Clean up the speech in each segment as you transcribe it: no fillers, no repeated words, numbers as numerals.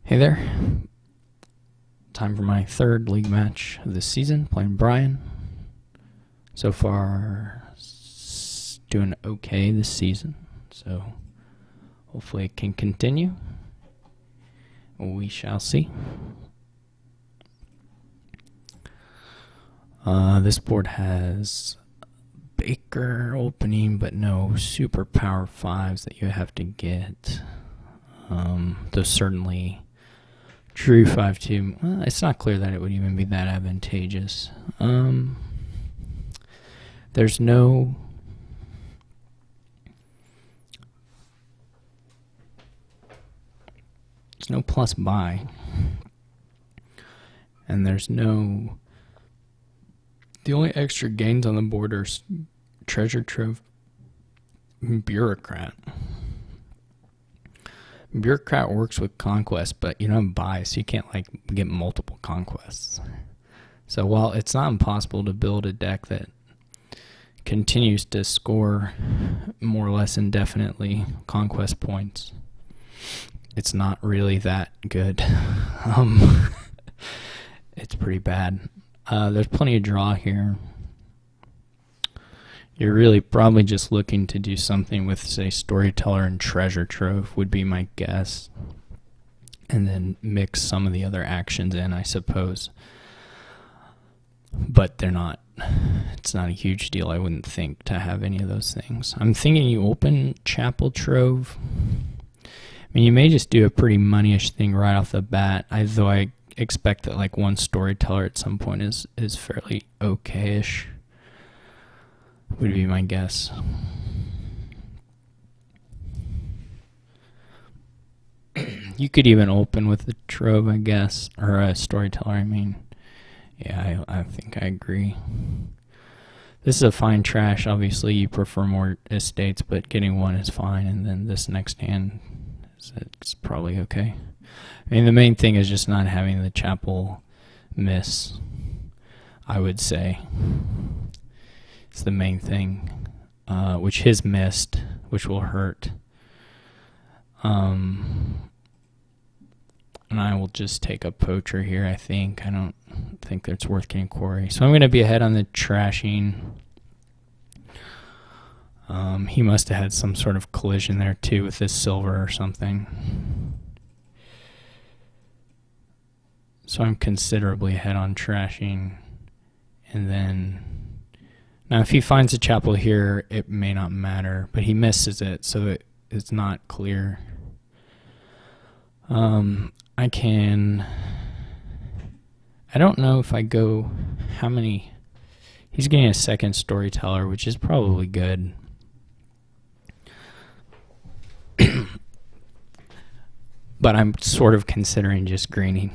Hey there. Time for my third league match of this season, playing Bryan. So far, doing okay this season, so hopefully it can continue. We shall see. This board has Baker opening, but no super power 5s that you have to get. Though certainly Drew 5-2. Well, it's not clear that it would even be that advantageous. There's no plus buy, and there's no. The only extra gains on the board are treasure trove, bureaucrat. Bureaucrat works with conquest, but you don't have buy, so you can't like get multiple conquests. So while it's not impossible to build a deck that continues to score more or less indefinitely conquest points, it's not really that good. It's pretty bad. There's plenty of draw here. You're really probably just looking to do something with, say, Storyteller and Treasure Trove would be my guess. And then mix some of the other actions in, I suppose. But they're not, it's not a huge deal, I wouldn't think, to have any of those things. I'm thinking you open Chapel Trove. I mean, you may just do a pretty moneyish thing right off the bat, though I expect that like one Storyteller at some point is fairly okay-ish. Would be my guess. You could even open with the Trove, I guess, or a Storyteller, I mean. Yeah, I think I agree. This is a fine trash. Obviously, you prefer more estates, but getting one is fine, and then this next hand is probably okay. I mean, the main thing is just not having the Chapel miss, I would say. It's the main thing, which his missed, which will hurt. And I will just take a poacher here, I think. I don't think that it's worth getting quarry. So I'm going to be ahead on the trashing. He must have had some sort of collision there, too, with this silver or something. So I'm considerably ahead on trashing. And then... Now, if he finds a Chapel here, it may not matter, but he misses it, so it's not clear. I don't know if I go, how many, he's getting a second Storyteller, which is probably good. But I'm sort of considering just greening.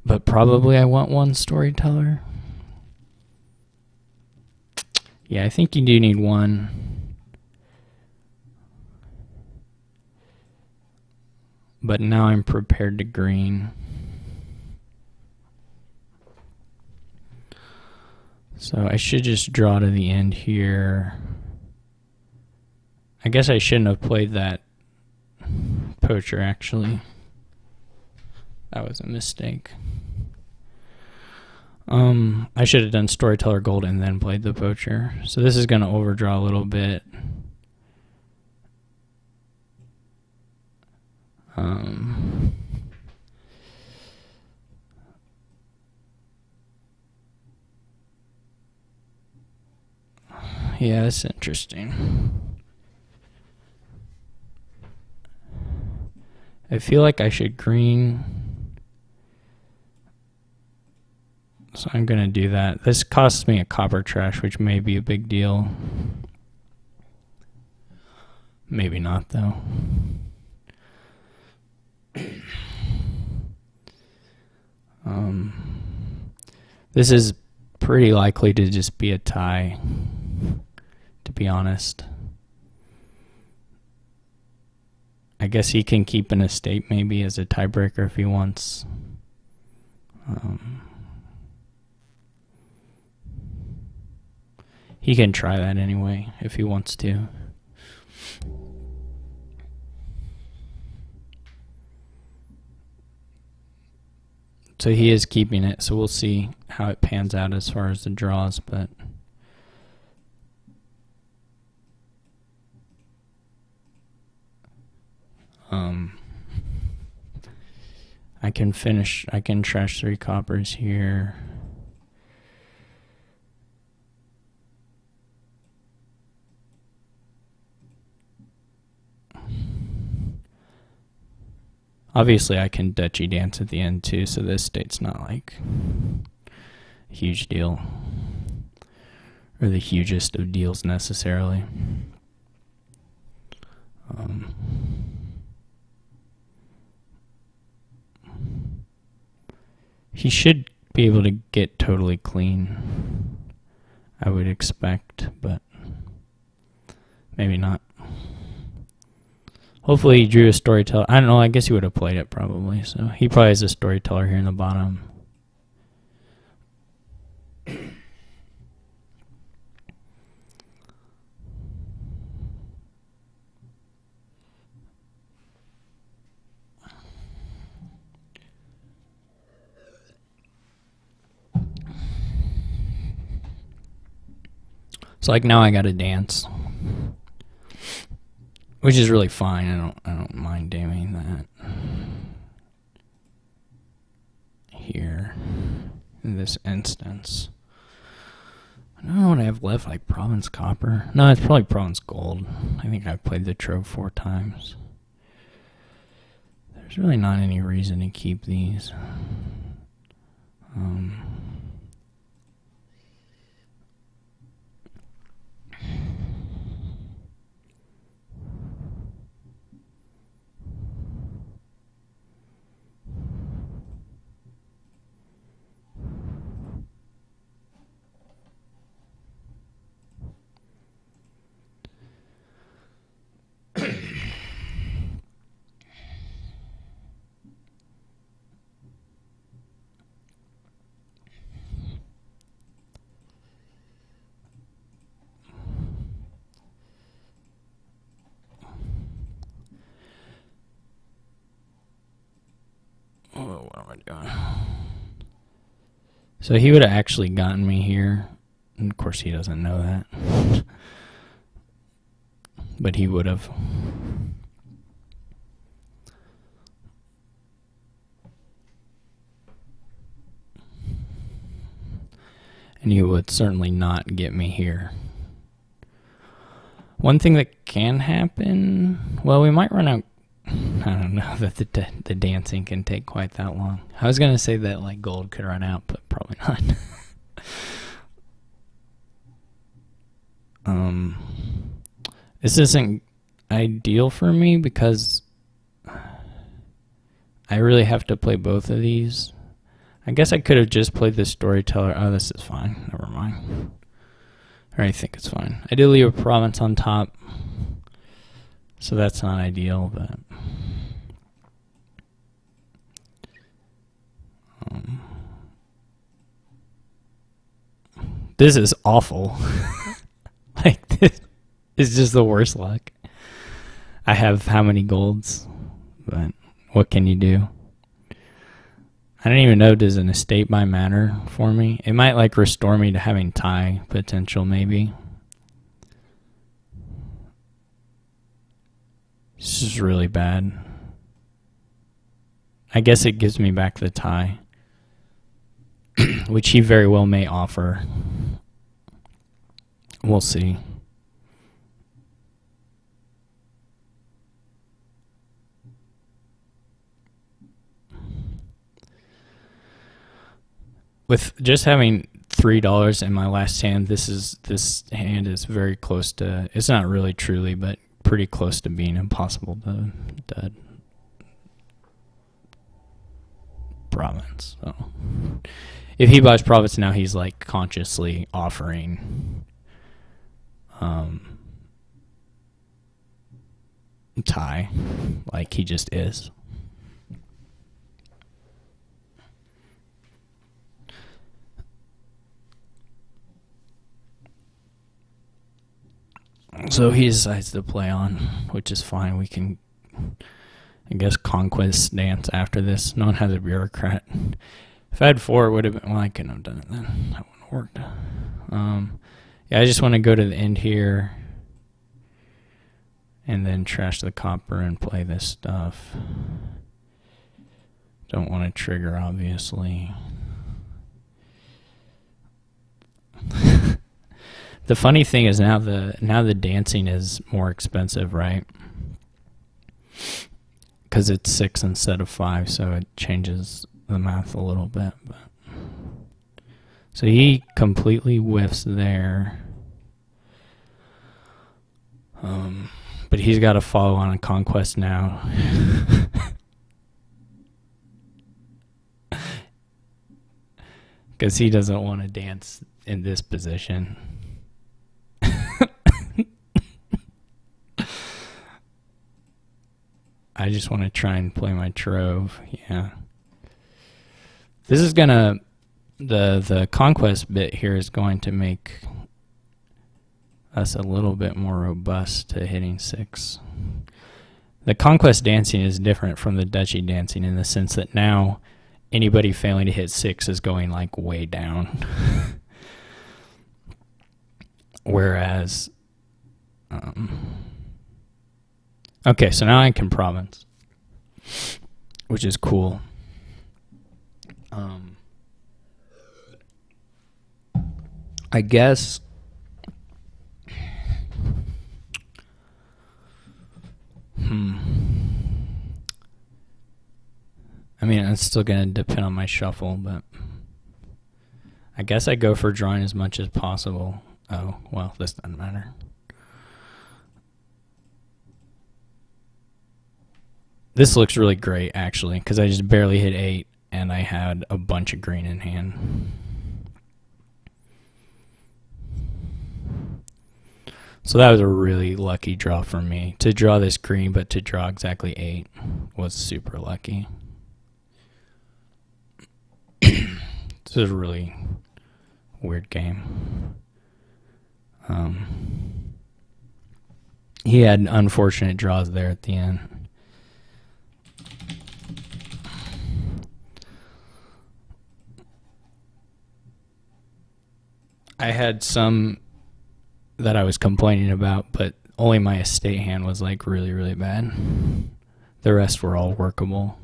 But probably I want one Storyteller. Yeah, I think you do need one. But now I'm prepared to green. So I should just draw to the end here. I guess I shouldn't have played that poacher, actually. That was a mistake. I should have done Storyteller Gold and then played the poacher. So this is going to overdraw a little bit. Yeah, that's interesting. I feel like I should green. So I'm going to do that. This costs me a copper trash, which may be a big deal. Maybe not, though. This is pretty likely to just be a tie, to be honest. I guess he can keep an estate maybe as a tiebreaker if he wants. He can try that anyway if he wants to. So he is keeping it, so we'll see how it pans out as far as the draws, but I can trash 3 coppers here. Obviously, I can Dutchy dance at the end too, so this state's not like a huge deal, or the hugest of deals necessarily. He should be able to get totally clean, I would expect, but maybe not. Hopefully he drew a storyteller. I don't know, I guess he would have played it probably. So he probably has a storyteller here in the bottom. So like now I gotta dance, which is really fine. I don't mind doing that here in this instance. I don't know what I have left, like Province Copper. No, it's probably Province Gold. I think I've played the Trove 4 times. There's really not any reason to keep these. Oh, what am I doing? So he would have actually gotten me here. And of course he doesn't know that. But he would have. And he would certainly not get me here. One thing that can happen, well, we might run out. I don't know that the dancing can take quite that long. I was gonna say that like gold could run out, but probably not. This isn't ideal for me because I really have to play both of these. I guess I could have just played the storyteller. Oh, this is fine. Never mind. Or I think it's fine. I did leave a province on top, so that's not ideal, but this is awful. Like, this is just the worst luck. I have how many golds, but what can you do? I don't even know, does an estate buy matter for me? It might like restore me to having tie potential maybe. This is really bad. I guess it gives me back the tie, which he very well may offer. We'll see. With just having $3 in my last hand, this hand is very close to. It's not really truly, but pretty close to being impossible to dud. Province. So if he buys province now, he's like consciously offering tie, like he just is. So he decides to play on, which is fine. We can, I guess, conquest dance after this. No one has a bureaucrat. If I had 4, it would have been, well, I couldn't have done it then. That wouldn't have worked. Yeah, I just want to go to the end here and then trash the copper and play this stuff. Don't want to trigger, obviously. The funny thing is now the dancing is more expensive, right? Because it's 6 instead of 5, so it changes the math a little bit. But so he completely whiffs there. But he's got to follow on a conquest now. Because he doesn't want to dance in this position. I just want to try and play my trove. Yeah. This is gonna, the conquest bit here is going to make us a little bit more robust to hitting 6. The conquest dancing is different from the duchy dancing in the sense that now anybody failing to hit 6 is going like way down. Whereas, okay, so now I can province, which is cool. I guess I mean, it's still going to depend on my shuffle, but I guess I go for drawing as much as possible. Oh, well, this doesn't matter. This looks really great, actually, because I just barely hit 8, and I had a bunch of green in hand. So that was a really lucky draw for me. To draw this green, but to draw exactly 8 was super lucky. This is a really weird game. He had unfortunate draws there at the end. I had some that I was complaining about, but only my estate hand was like really, really bad. The rest were all workable.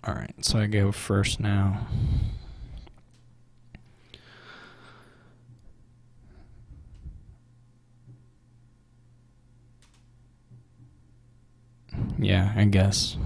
All right, so I go first now. Yeah, I guess.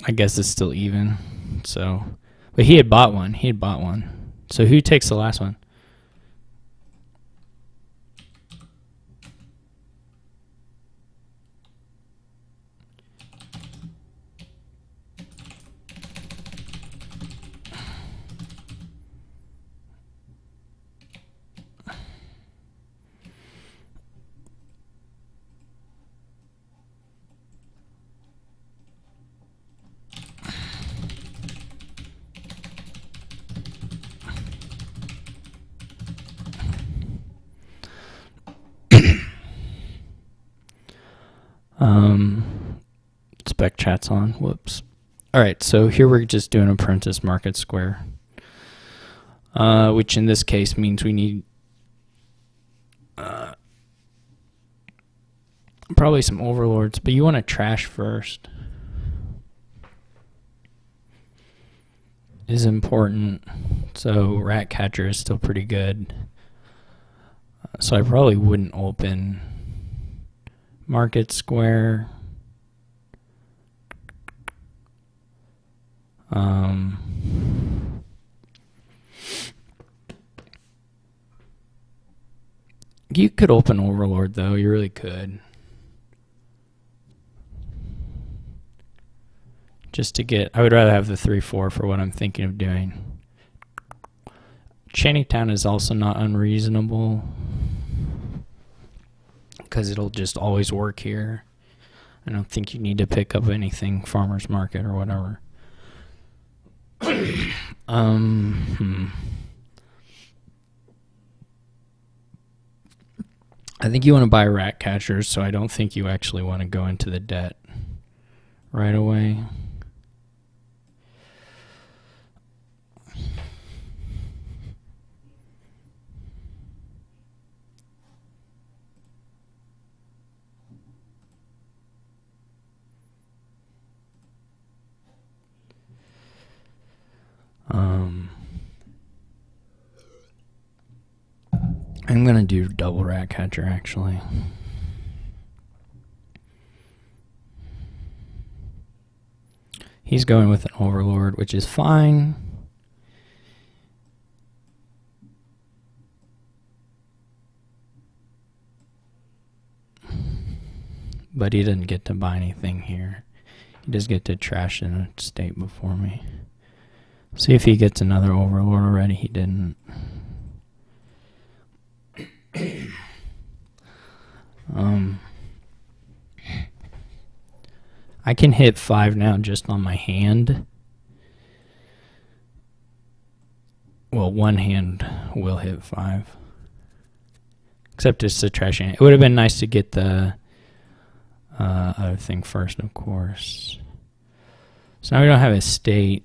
I guess it's still even. So, but he had bought one. He had bought one. So who takes the last one? Spec chat's on. Whoops. All right, so here we're just doing apprentice market square, which in this case means we need probably some overlords, but you want to trash first. Is important. So Ratcatcher is still pretty good. So I probably wouldn't open market square. You could open Overlord though, you really could. Just to get, I would rather have the 3-4 for what I'm thinking of doing. Chaining Town is also not unreasonable because it'll just always work here. I don't think you need to pick up anything Farmer's Market or whatever. I think you want to buy rat catchers, so I don't think you actually want to go into the debt right away. I'm gonna do double rat catcher actually. He's going with an Overlord, which is fine. But he doesn't get to buy anything here. He does get to trash in a state before me. See if he gets another Overlord already. He didn't. I can hit 5 now just on my hand. Well, one hand will hit 5. Except it's a trash hand. It would have been nice to get the other thing first, of course. So now we don't have a state.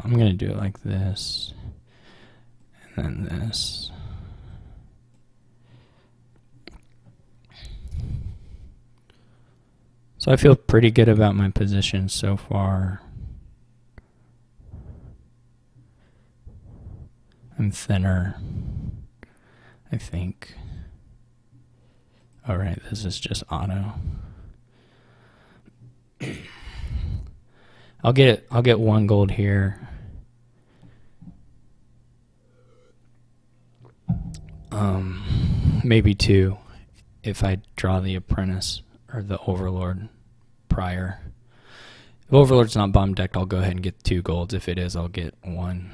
I'm going to do it like this. And then this. So I feel pretty good about my position so far. I'm thinner, I think. Alright, this is just auto. I'll get 1 gold here. Maybe 2 if I draw the apprentice or the Overlord prior. If Overlord's not bomb decked, I'll go ahead and get 2 golds. If it is, I'll get 1.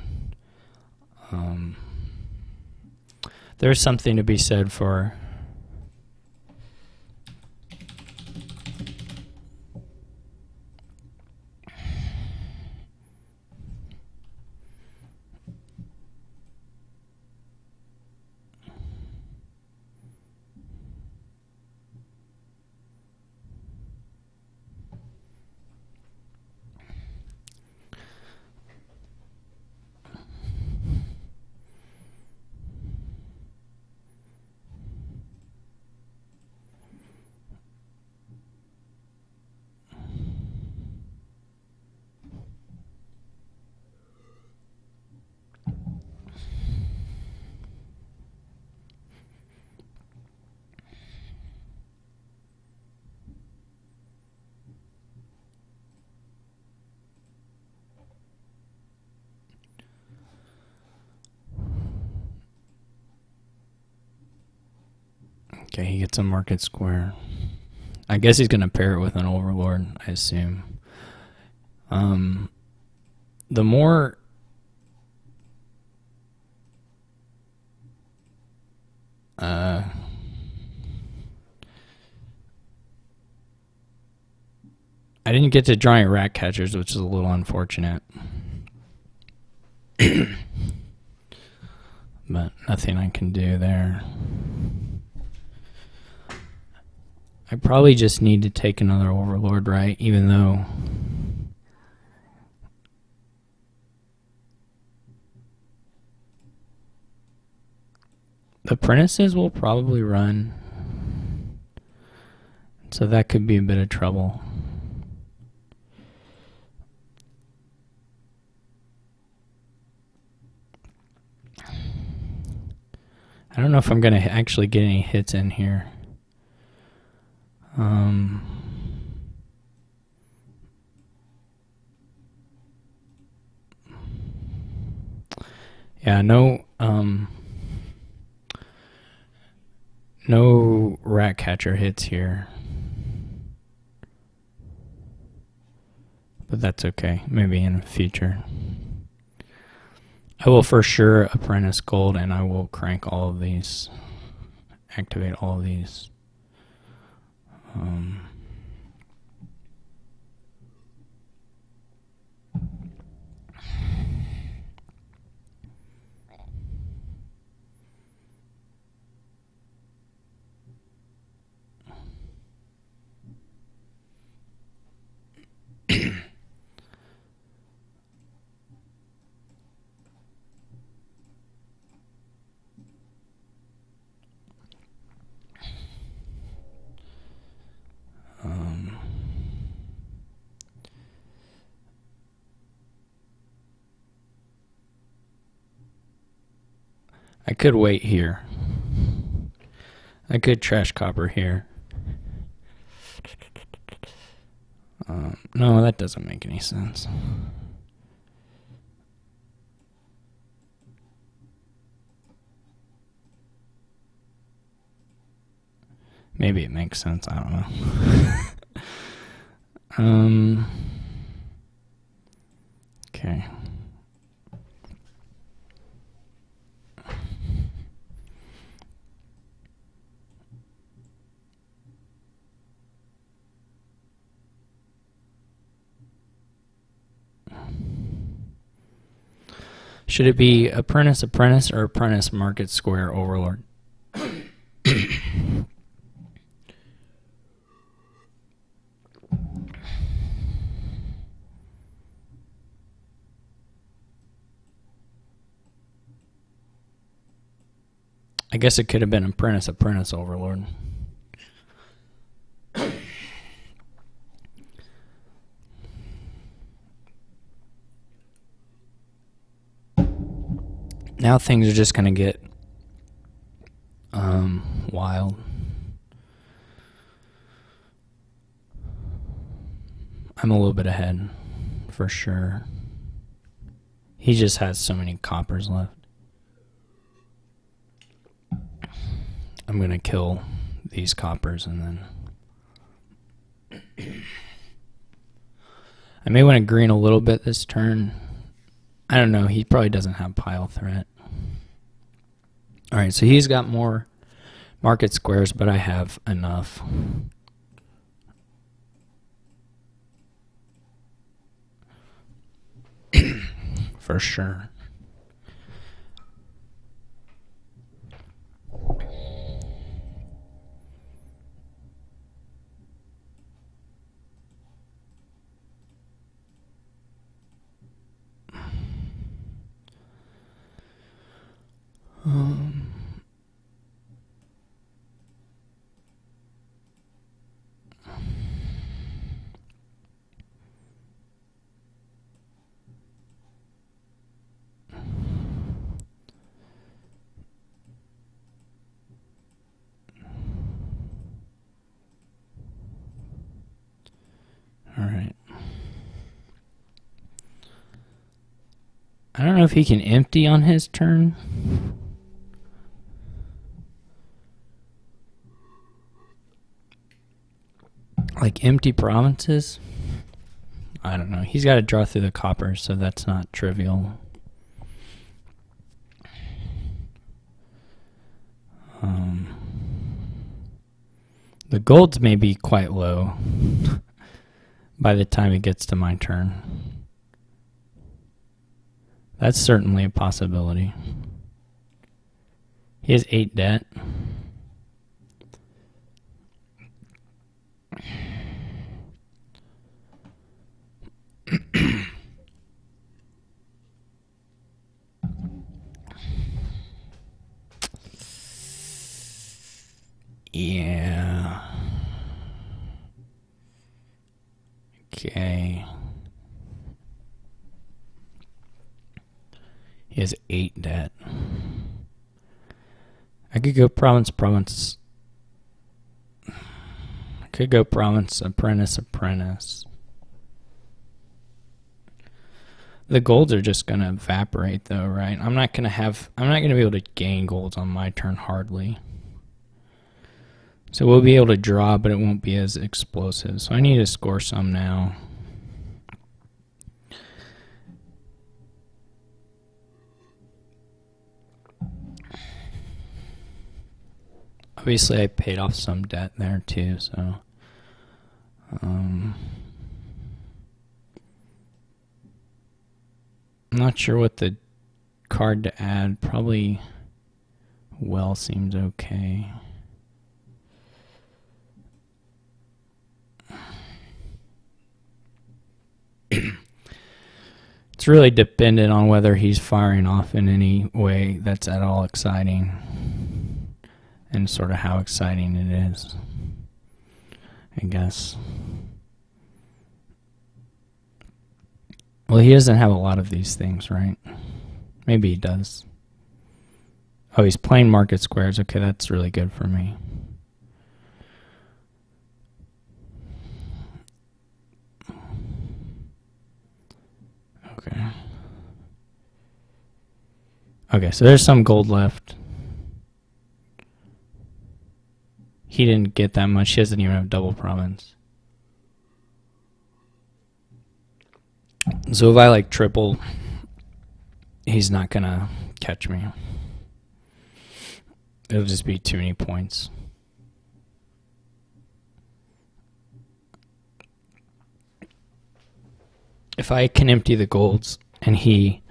There's something to be said for okay, he gets a market square. I guess he's going to pair it with an Overlord, I assume. The more... I didn't get to drawing rat catchers, which is a little unfortunate. But nothing I can do there. I probably just need to take another Overlord, right? Even though the apprentices will probably run. So that could be a bit of trouble. I don't know if I'm going to actually get any hits in here. Yeah, no rat catcher hits here. But that's okay. Maybe in the future. I will for sure apprentice gold, and I will crank all of these. Activate all of these. I could wait here. I could trash copper here. No, that doesn't make any sense. Maybe it makes sense. I don't know. Okay. Should it be apprentice or apprentice market square overlord? I guess it could have been apprentice overlord. Now things are just going to get wild. I'm a little bit ahead, for sure. He just has so many coppers left. I'm going to kill these coppers and then... I may want to green a little bit this turn. I don't know. He probably doesn't have pile threat. Alright, so he's got more market squares, but I have enough. For sure. Alright. I don't know if he can empty on his turn. Like empty provinces? I don't know. He's got to draw through the copper, so that's not trivial. The golds may be quite low by the time it gets to my turn. That's certainly a possibility. He has 8 debt. Yeah. Okay. He has 8 debt. I could go province. I could go province, apprentice. The golds are just gonna evaporate though, right? I'm not gonna be able to gain golds on my turn hardly. So we'll be able to draw, but it won't be as explosive. So I need to score some now. Obviously I paid off some debt there too, so I'm not sure what the card to add. Probably well seems okay. It's really dependent on whether he's firing off in any way that's at all exciting, and sort of how exciting it is, I guess. Well, he doesn't have a lot of these things, right? Maybe he does. Oh, he's playing market squares. Okay, that's really good for me. Okay. Okay, so there's some gold left. He didn't get that much. He doesn't even have double province. So if I like triple, he's not gonna catch me. It'll just be too many points. If I can empty the golds and he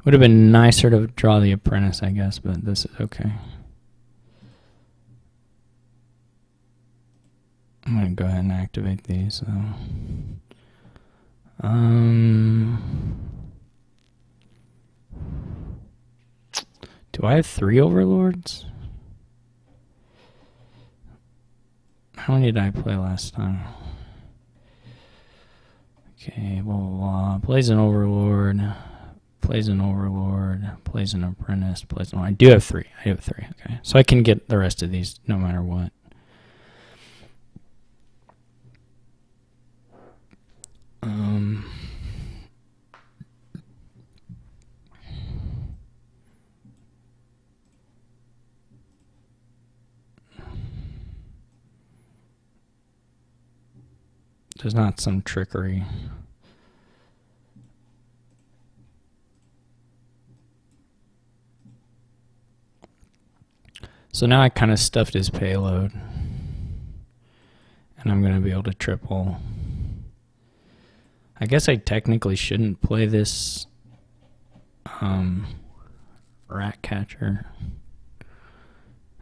would have been nicer to draw the apprentice, I guess, but this is okay. I'm going to go ahead and activate these. So. Do I have 3 overlords? How many did I play last time? Okay, blah, blah, blah. Plays an overlord. Plays an overlord. Plays an apprentice. Plays an... I do have 3. I have 3. Okay, so I can get the rest of these no matter what. There's not some trickery. So now I kind of stuffed his payload. And I'm going to be able to triple. I guess I technically shouldn't play this rat catcher,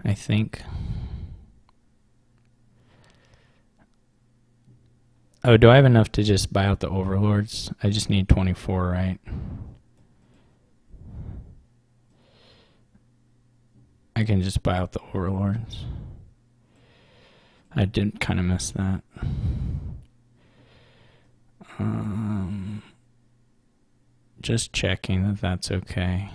I think. Oh, do I have enough to just buy out the overlords? I just need 24, right? I can just buy out the overlords. I did kind of miss that. Just checking that that's okay.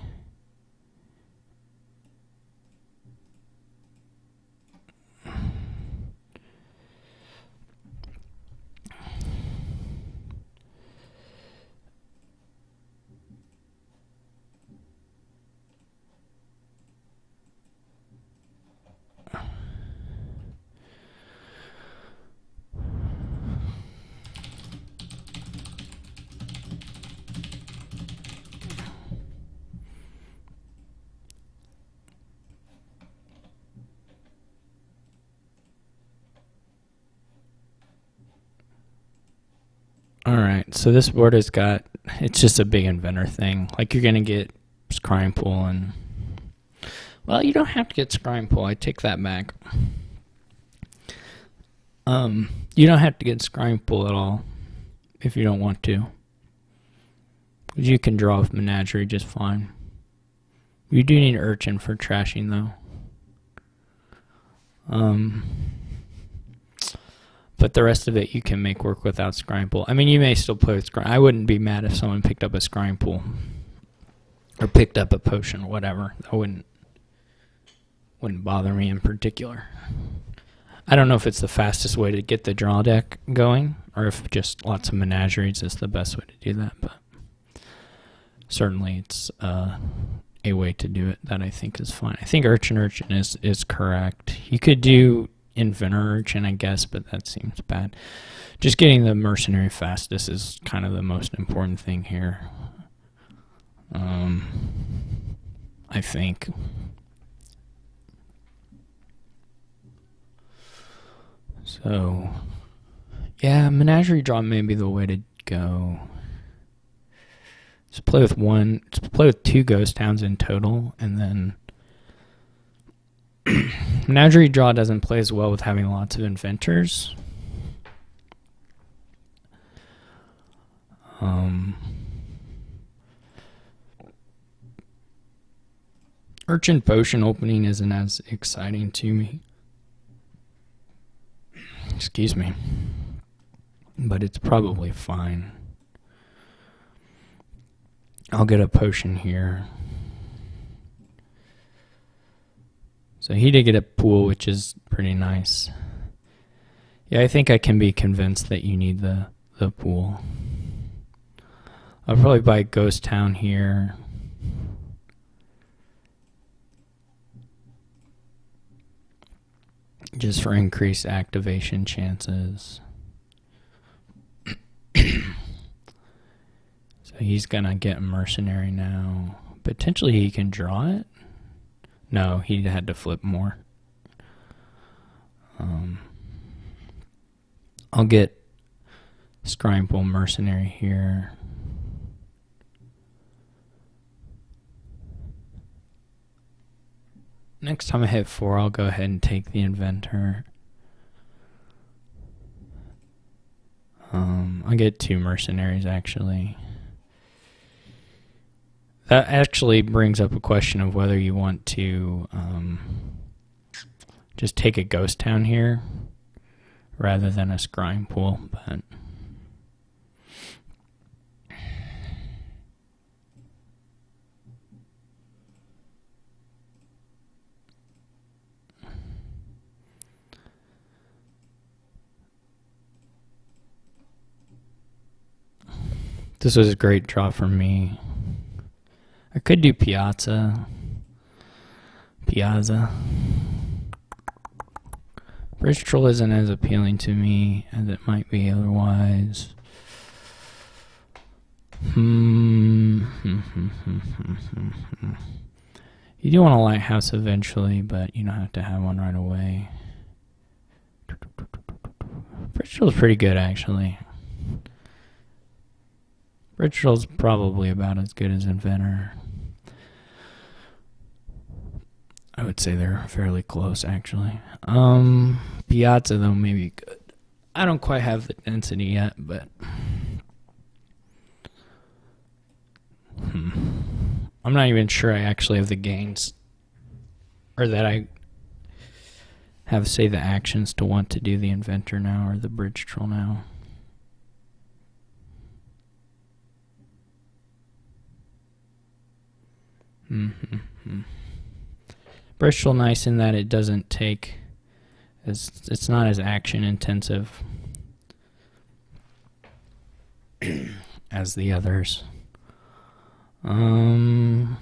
Alright, so this board has got, it's just a big inventor thing. Like you're going to get scrying pool and, well, you don't have to get scrying pool. I take that back. You don't have to get scrying pool at all if you don't want to. You can draw with Menagerie just fine. You do need Urchin for trashing though. But the rest of it you can make work without scrying pool. I mean, you may still play with scrying. I wouldn't be mad if someone picked up a scrying pool or picked up a potion or whatever. That wouldn't bother me in particular. I don't know if it's the fastest way to get the draw deck going, or if just lots of menageries is the best way to do that, but certainly it's a way to do it that I think is fine. I think Urchin is correct. You could do Inventor Urchin, I guess, but that seems bad. Just getting the mercenary fastest is kind of the most important thing here. I think. So, yeah, menagerie draw may be the way to go. Just play with play with 2 ghost towns in total, and then menagerie draw doesn't play as well with having lots of inventors. Urchin potion opening isn't as exciting to me. Excuse me. But it's probably fine. I'll get a potion here. So he did get a pool, which is pretty nice. Yeah, I think I can be convinced that you need the pool. I'll probably buy Ghost Town here. Just for increased activation chances. So he's gonna get mercenary now. Potentially he can draw it. No, he had to flip more. I'll get Scrying Pool mercenary here. Next time I hit 4, I'll go ahead and take the Inventor. I'll get 2 mercenaries, actually. That actually brings up a question of whether you want to just take a ghost town here rather than a scrying pool, but this was a great draw for me. I could do Piazza. Bridge Troll isn't as appealing to me as it might be otherwise. You do want a lighthouse eventually, but you don't have to have one right away. Bridge Troll is pretty good, actually. Bridge Troll's probably about as good as Inventor. I would say they're fairly close, actually. Piazza, though, may be good. I don't quite have the density yet, but I'm not even sure I actually have the gains, or that I have, say, the actions to want to do the Inventor now or the Bridge Troll now. Bridge Troll nice in that it doesn't take it's not as action intensive as the others. I'm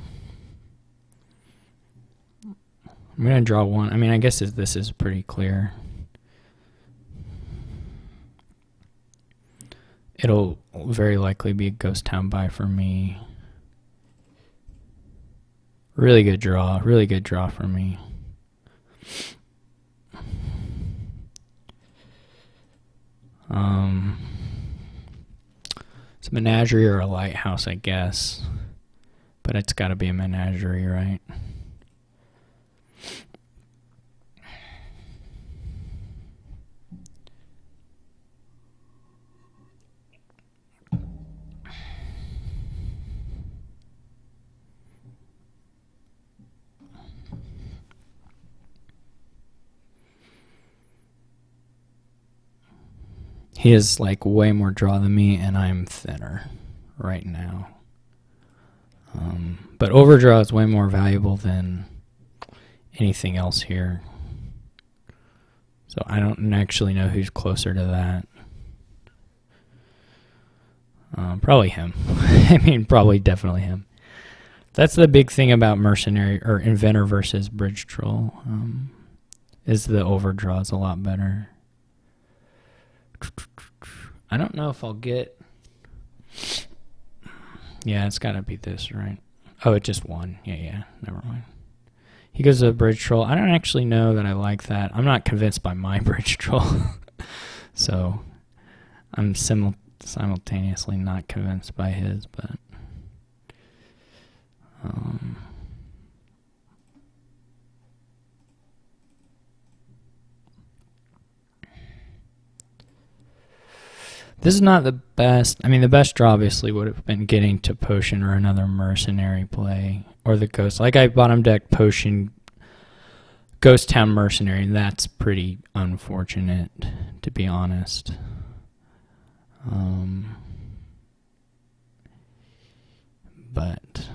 gonna draw one. I mean, I guess this is pretty clear. It'll very likely be a Ghost Town buy for me. Really good draw for me. It's a menagerie or a lighthouse, I guess. But it's got to be a menagerie, right? He is like way more draw than me, and I'm thinner right now. But overdraw is way more valuable than anything else here. So I don't actually know who's closer to that. Probably him. I mean, probably definitely him. That's the big thing about mercenary or inventor versus bridge troll. Is the overdraw is a lot better. I don't know if I'll get. Yeah, it's gotta be this, right? Oh, it just won. Yeah, never mind. He goes to a bridge troll. I don't actually know that I like that. I'm not convinced by my bridge troll. So I'm simultaneously not convinced by his, but this is not the best. I mean, the best draw obviously would have been getting to Potion or another mercenary play, or the Ghost. Like I bottom deck Potion, Ghost Town Mercenary, and that's pretty unfortunate, to be honest. But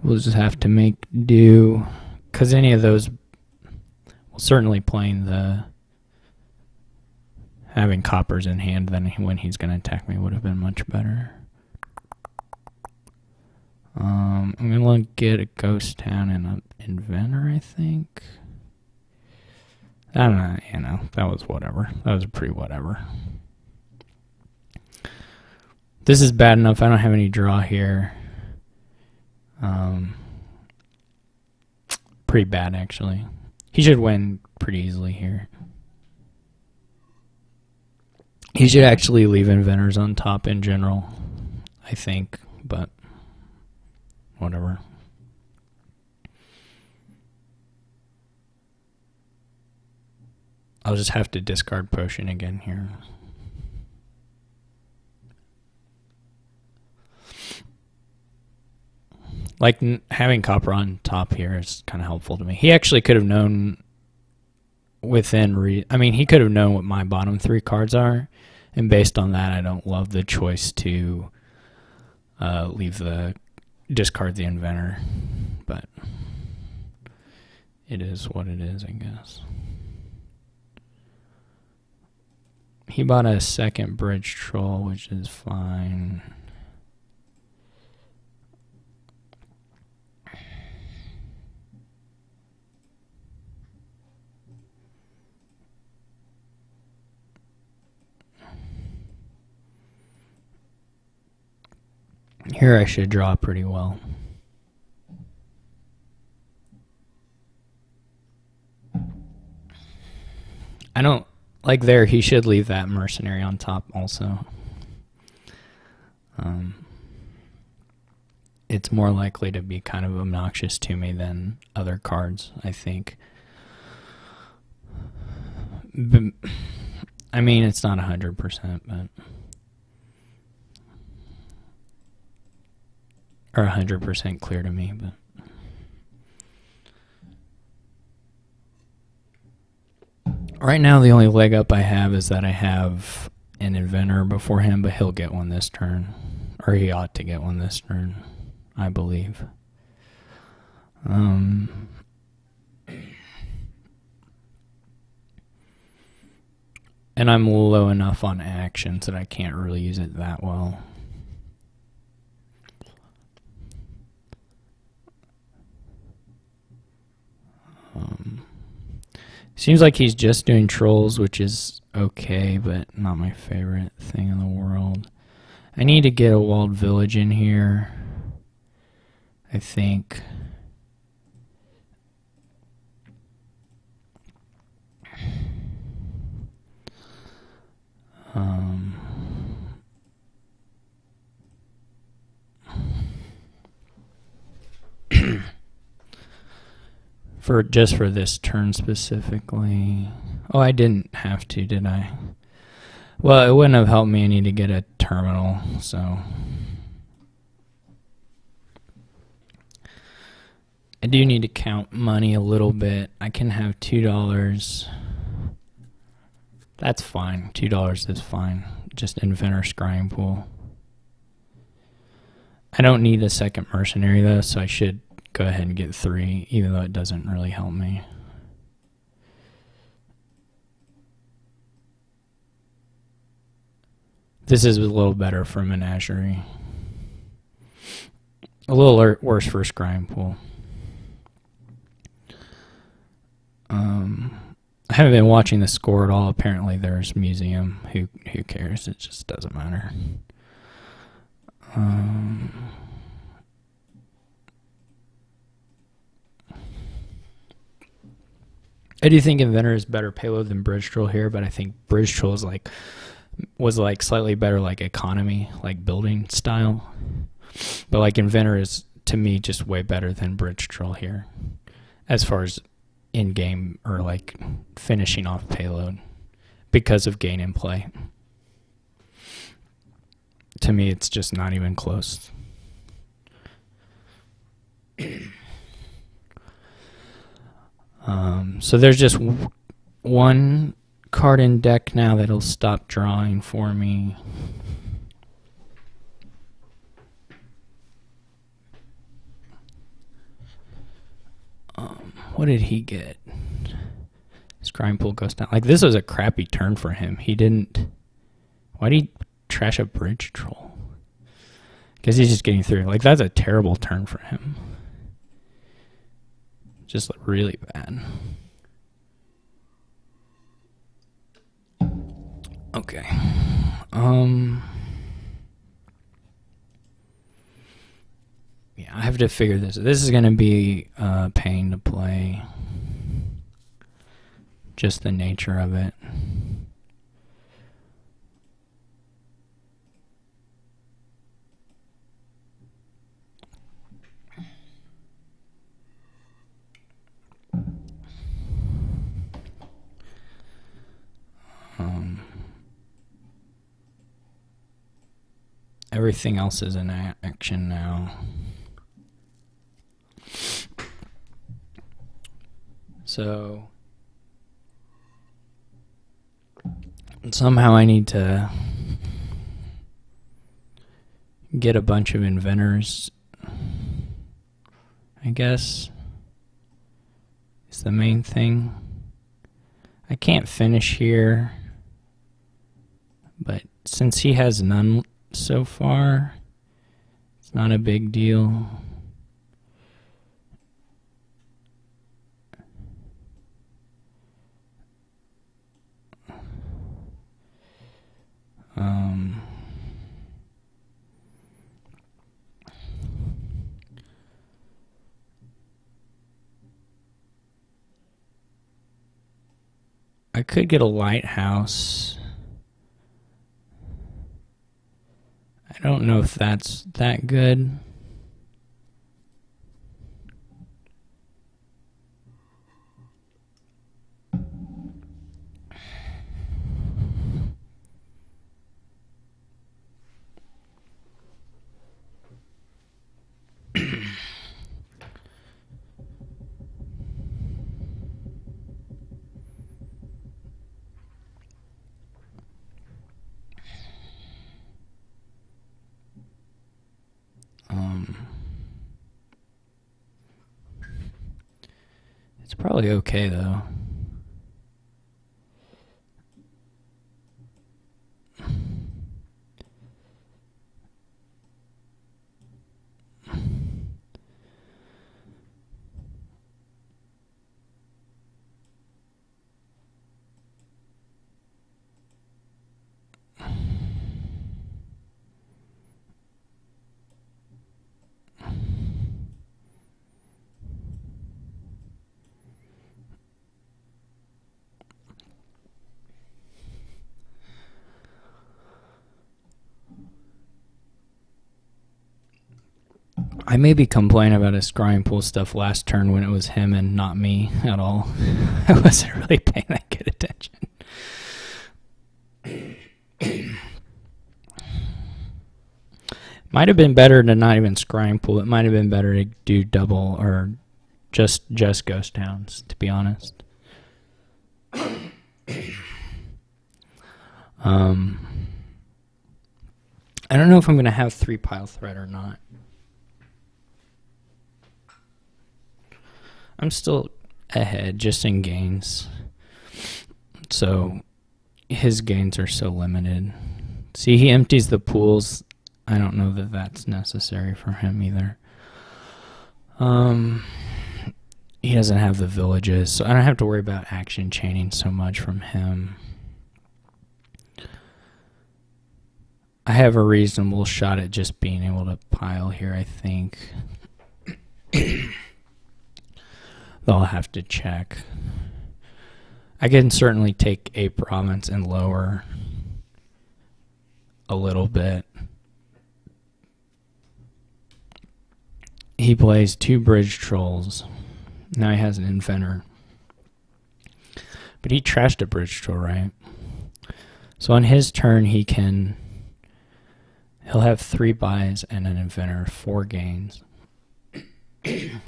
we'll just have to make do, because any of those, well, certainly playing the having coppers in hand than when he's going to attack me would have been much better. I'm going to get a Ghost Town and an Inventor, I think. I don't know, you know, that was whatever. That was pretty whatever. This is bad enough. I don't have any draw here. Pretty bad, actually. He should win pretty easily here. He should actually leave inventors on top in general, I think, but whatever. I'll just have to discard Potion again here. Like, having copper on top here is kind of helpful to me. He actually could have known I mean, he could have known what my bottom three cards are, and based on that, I don't love the choice to discard the Inventor, but it is what it is, I guess. He bought a second bridge troll, which is fine. Here I should draw pretty well. I don't like there. He should leave that mercenary on top also. It's more likely to be kind of obnoxious to me than other cards, I think. But, I mean, it's not 100%, but or 100% clear to me, but right now the only leg up I have is that I have an Inventor before him, but he'll get one this turn, or he ought to get one this turn, I believe. And I'm low enough on actions that I can't really use it that well. Seems like he's just doing trolls, which is okay, but not my favorite thing in the world. I need to get a walled village in here, I think. Just for this turn specifically. Oh, I didn't have to, did I? Well, it wouldn't have helped me. I need to get a terminal, so I do need to count money a little bit. I can have $2. That's fine. $2 is fine. Just Inventor Scrying Pool. I don't need a second mercenary though, so I should go ahead and get 3, even though it doesn't really help me. This is a little better for Menagerie. A little worse for Scrying Pool. I haven't been watching the score at all. Apparently there's Museum. Who cares? It just doesn't matter. I do think Inventor is better payload than Bridge Troll here, but I think Bridge Troll is was slightly better economy, building style. But Inventor is, to me, just way better than Bridge Troll here, as far as in-game or finishing off payload because of gain and play. To me, it's just not even close. So there's just one card in deck now that'll stop drawing for me. What did he get? Scrying Pool goes down. This was a crappy turn for him. He didn't... Why did he trash a Bridge Troll? Because he's just getting through. That's a terrible turn for him. Just really bad. Okay. Yeah, I have to figure this. This is going to be a pain to play. Just the nature of it. Everything else is in action now. So somehow I need to get a bunch of inventors, I guess, is the main thing. I can't finish here, but since he has none so far, it's not a big deal. I could get a lighthouse. I don't know if that's that good. It's probably okay though. I maybe complained about his scrying pool stuff last turn when it was him and not me at all. I wasn't really paying that good attention. Might have been better to not even scrying pool. It might have been better to do double or just ghost towns, to be honest. I don't know if I'm going to have 3 pile thread or not. I'm still ahead just in gains. So his gains are so limited. See, he empties the pools. I don't know that that's necessary for him either. He doesn't have the villages, so I don't have to worry about action chaining so much from him. I have a reasonable shot at just being able to pile here, I think. Though I'll have to check. I can certainly take a province and lower a little bit. He plays 2 bridge trolls. Now he has an inventor. But he trashed a bridge troll, right? So on his turn he'll have 3 buys and an inventor, 4 gains.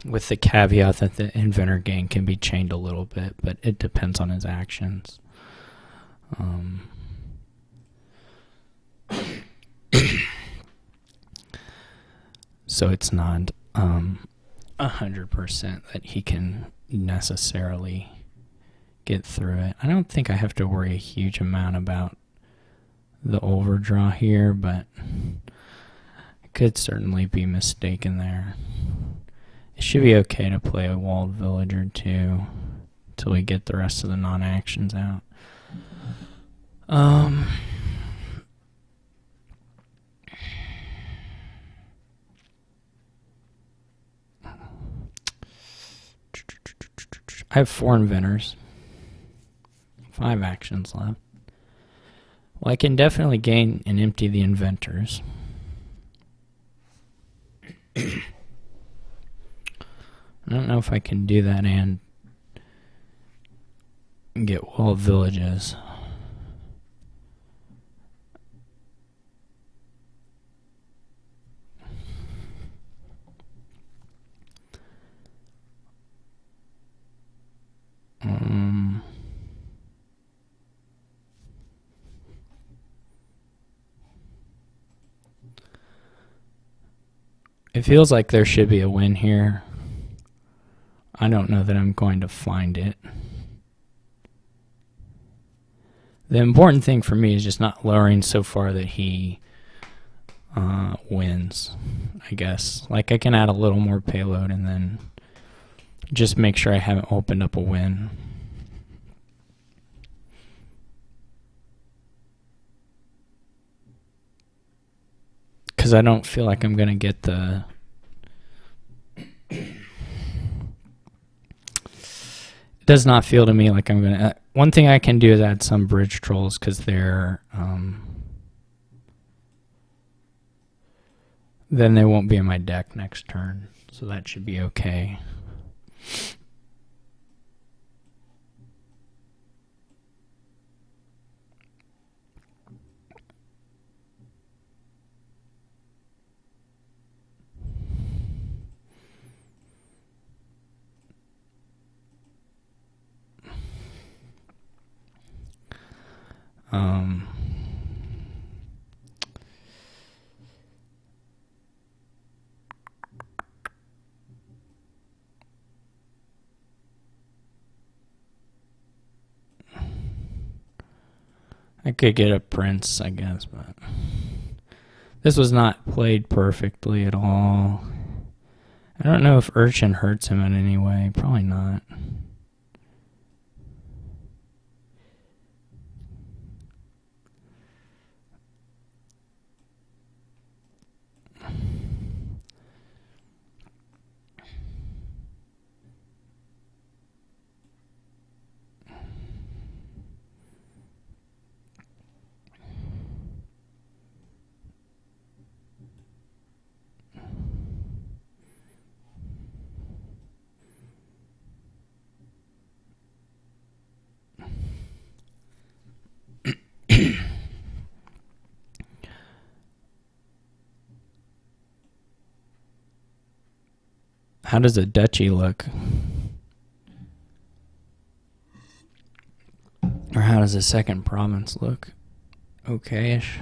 With the caveat that the inventor gain can be chained a little bit, but it depends on his actions. So it's not 100% that he can necessarily get through it. I don't think I have to worry a huge amount about the overdraw here, but I could certainly be mistaken there. It should be okay to play a walled villager too, until we get the rest of the non-actions out. I have 4 inventors. 5 actions left. Well, I can definitely gain and empty the inventors. I don't know if I can do that and get walled villages. It feels like there should be a win here. I don't know that I'm going to find it. The important thing for me is just not lowering so far that he wins, I guess. Like, I can add a little more payload and then just make sure I haven't opened up a win. Because I don't feel like I'm going to get the... It does not feel to me like I'm going to... One thing I can do is add some bridge trolls because they're... then they won't be in my deck next turn. So that should be okay. I could get a prince, I guess, but this was not played perfectly at all. I don't know if Urchin hurts him in any way. Probably not. How does a duchy look? Or how does a second province look? okay-ish.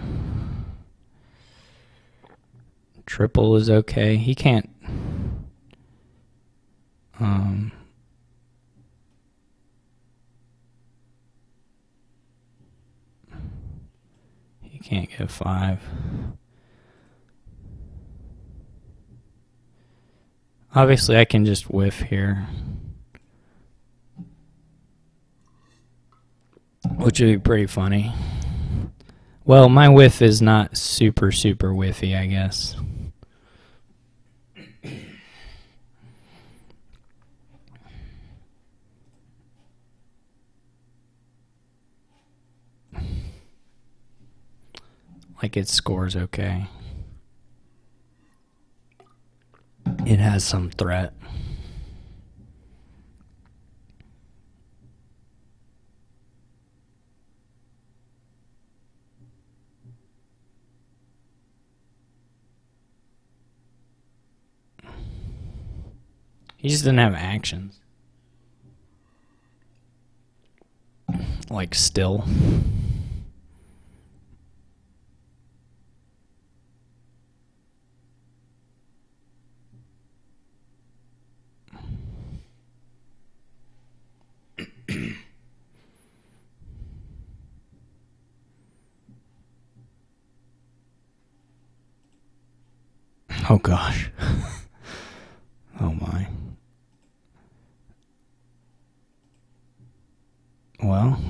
Triple is okay. He can't. He can't get 5. Obviously, I can just whiff here, which would be pretty funny. Well, my whiff is not super whiffy, I guess. Like, it scores okay. It has some threat. He just didn't have actions. Like, still. Oh gosh. Oh my. Well,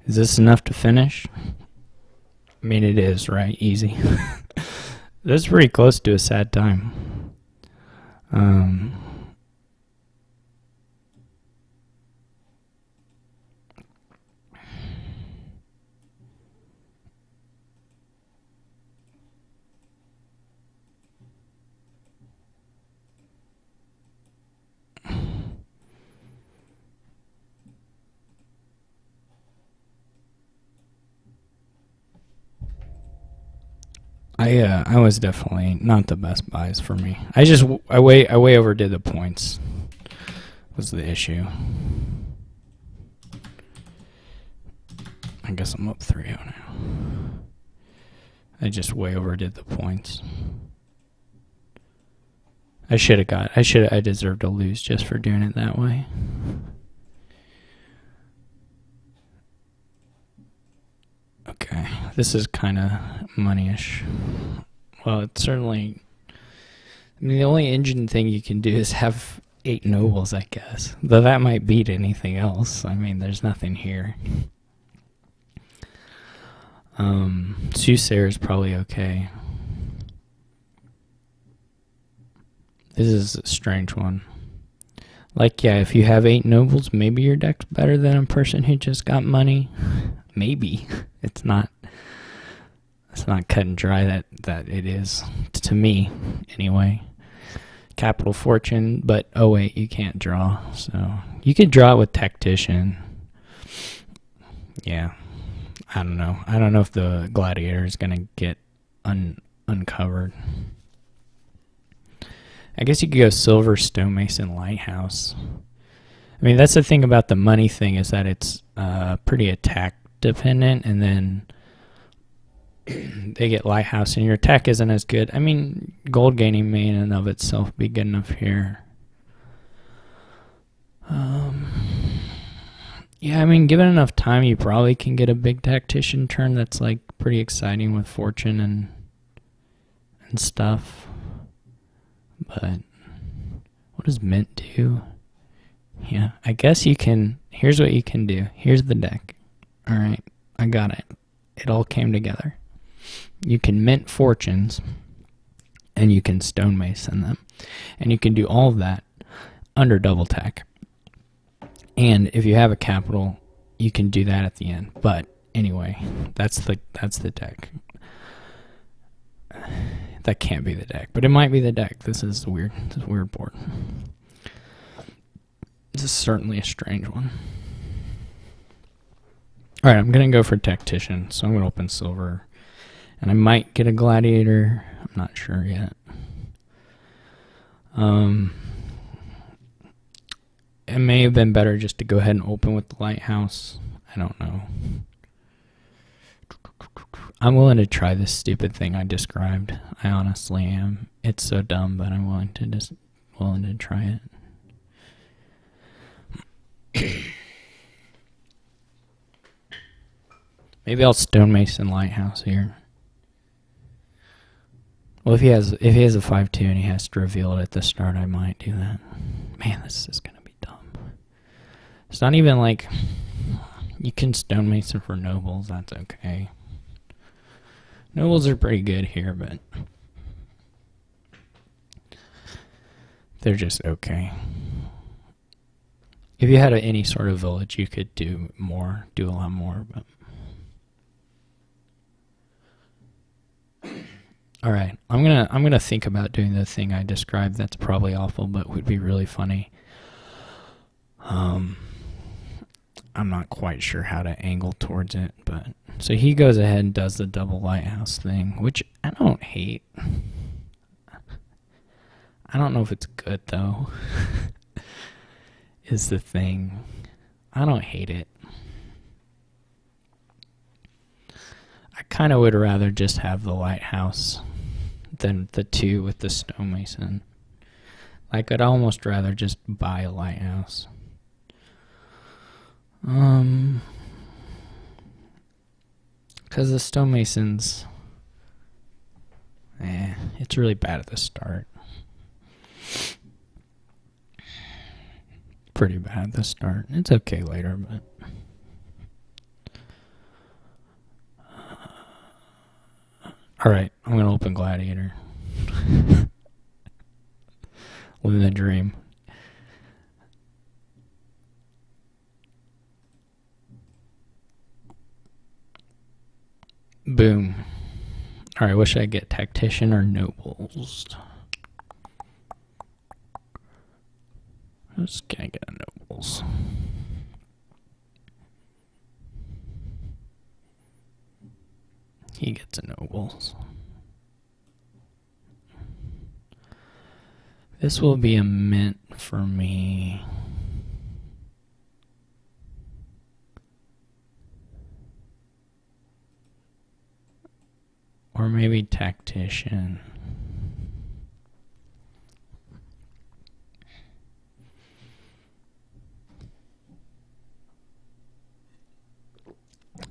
is this enough to finish? I mean, it is, right? Easy. That's pretty close to a sad time. I was definitely not the best buys for me. I way overdid the points. Was the issue. I guess I'm up 3-0 now. I just way overdid the points. I deserved to lose just for doing it that way. Okay, this is kind of money-ish. Well, it's certainly... I mean, the only engine thing you can do is have 8 nobles, I guess. Though that might beat anything else. I mean, there's nothing here. Soothsayer is probably okay. This is a strange one. Like, yeah, if you have 8 nobles, maybe your deck's better than a person who just got money. Maybe. It's not cut and dry that it is, to me, anyway. Capital Fortune, but oh wait, you can't draw. So you could draw it with Tactician. Yeah. I don't know. I don't know if the Gladiator is going to get uncovered. I guess you could go Silver, Stonemason, Lighthouse. I mean, that's the thing about the money thing, is that it's pretty attack dependent, and then they get Lighthouse and your attack isn't as good. I mean, gold gaining may in and of itself be good enough here. Yeah, I mean, given enough time, you probably can get a big Tactician turn that's like pretty exciting with Fortune and stuff. But what does Mint do? Yeah, I guess you can. Here's what you can do. Here's the deck. All right, I got it. It all came together. You can mint fortunes, and you can stonemason them, and you can do all of that under double tack. And if you have a capital, you can do that at the end. But anyway, that's the deck. That can't be the deck, but it might be the deck. This is weird. This is a weird board. This is certainly a strange one. All right, I'm gonna go for Tactician, so I'm gonna open silver, and I might get a Gladiator. I'm not sure yet. It may have been better just to go ahead and open with the Lighthouse. I don't know. I'm willing to try this stupid thing I described. I honestly am. It's so dumb, but I'm willing to try it. Maybe I'll stonemason lighthouse here. Well, if he has a 5-2 and he has to reveal it at the start, I might do that. Man, this is gonna be dumb. It's not even like you can stonemason for nobles. That's okay. Nobles are pretty good here, but they're just okay. If you had any sort of village, you could do a lot more, but. All right, I'm gonna think about doing the thing I described. That's probably awful, but would be really funny. I'm not quite sure how to angle towards it, but so he goes ahead and does the double lighthouse thing, which I don't hate. I don't know if it's good though. Is the thing. I don't hate it. I kind of would rather just have the lighthouse than the 2 with the stonemason. Like, I'd almost rather just buy a lighthouse. Because the stonemasons, it's really bad at the start. Pretty bad at the start. It's okay later, but. Alright, I'm going to open Gladiator. Living the dream. Boom. Alright, what should I get? Tactician or nobles? Just can't get a nobles. He gets a nobles. This will be a mint for me. Or maybe tactician.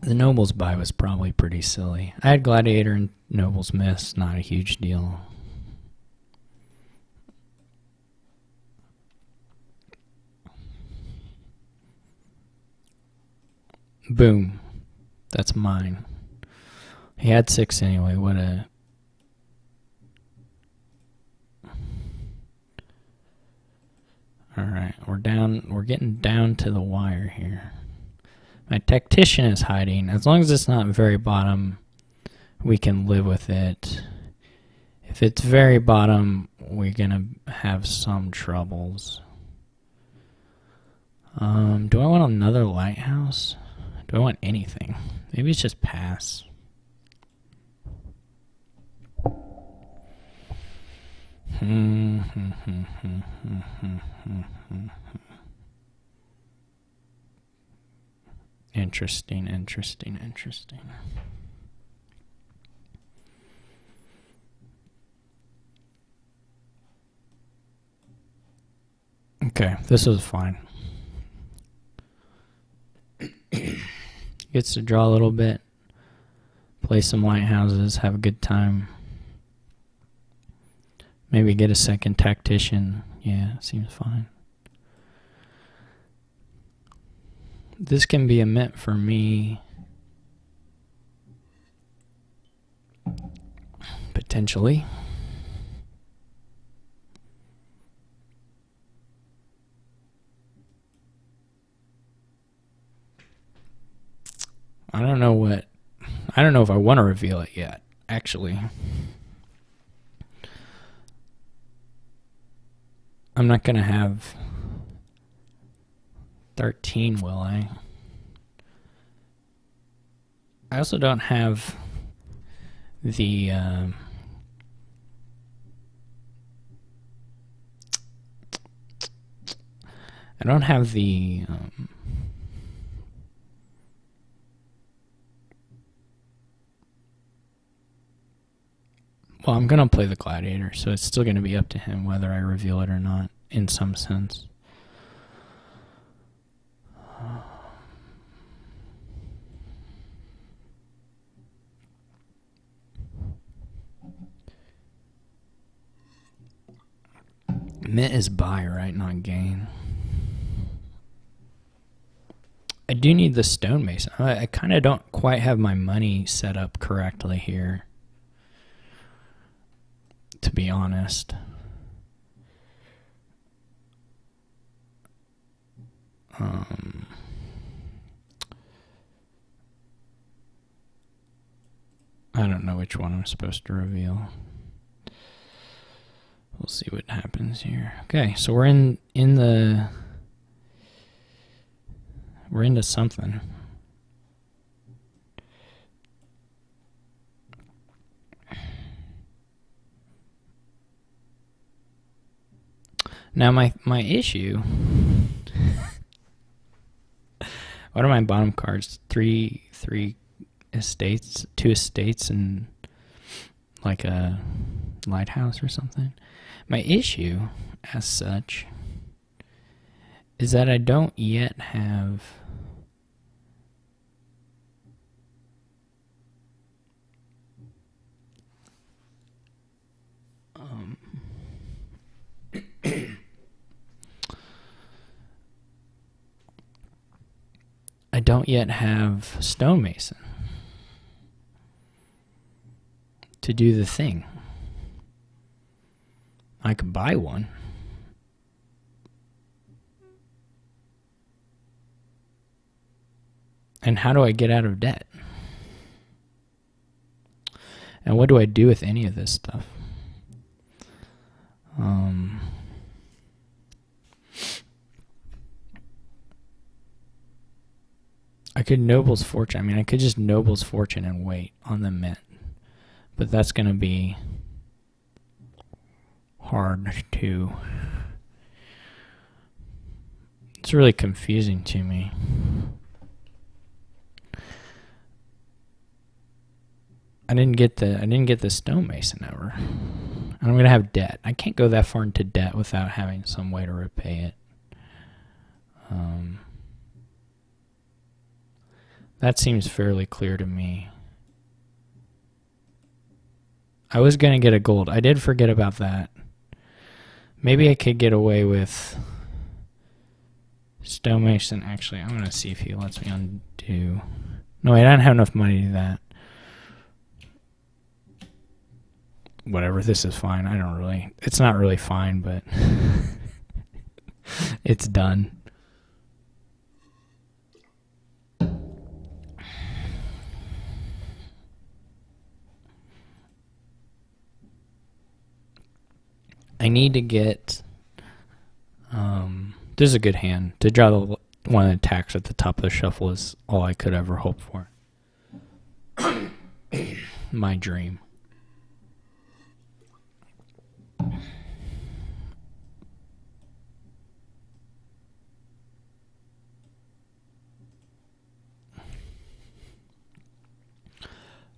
The nobles buy was probably pretty silly. I had gladiator and nobles miss, not a huge deal. Boom. That's mine. He had 6 anyway. What a... Alright, we're getting down to the wire here. My tactician is hiding. As long as it's not very bottom, we can live with it. If it's very bottom, we're gonna have some troubles. Do I want another lighthouse? Do I want anything? Maybe it's just pass. Interesting, interesting, interesting. Okay, this is fine. Gets to draw a little bit, play some lighthouses, have a good time. Maybe get a second tactician. Yeah, seems fine. This can be a mint for me. Potentially. I don't know if I want to reveal it yet, actually. I'm not going to have 13, will I? I also don't have the I don't have the Well, I'm going to play the gladiator, so it's still going to be up to him whether I reveal it or not, in some sense. Mint is buy, right? Not gain. I do need the stonemason. I kind of don't quite have my money set up correctly here, to be honest. I don't know which one I'm supposed to reveal. We'll see what happens here. Okay, so we're into something. Now my issue. What are my bottom cards? Three estates, 2 estates, and like a lighthouse or something. My issue, as such, is that I don't yet have I don't yet have stonemason to do the thing. I could buy one. And how do I get out of debt? And what do I do with any of this stuff? I could Noble's Fortune. I mean, I could just Noble's Fortune and wait on the mint. But that's going to be hard to... It's really confusing to me. I didn't get the stonemason ever. I'm going to have debt. I can't go that far into debt without having some way to repay it. That seems fairly clear to me. I was going to get a gold. I did forget about that. Maybe I could get away with stonemason. Actually, I'm going to see if he lets me undo. No, I don't have enough money to do that. Whatever, this is fine. I don't really... It's not really fine, but... it's done. I need to get... this is a good hand. To draw the one of the attacks at the top of the shuffle is all I could ever hope for. My dream.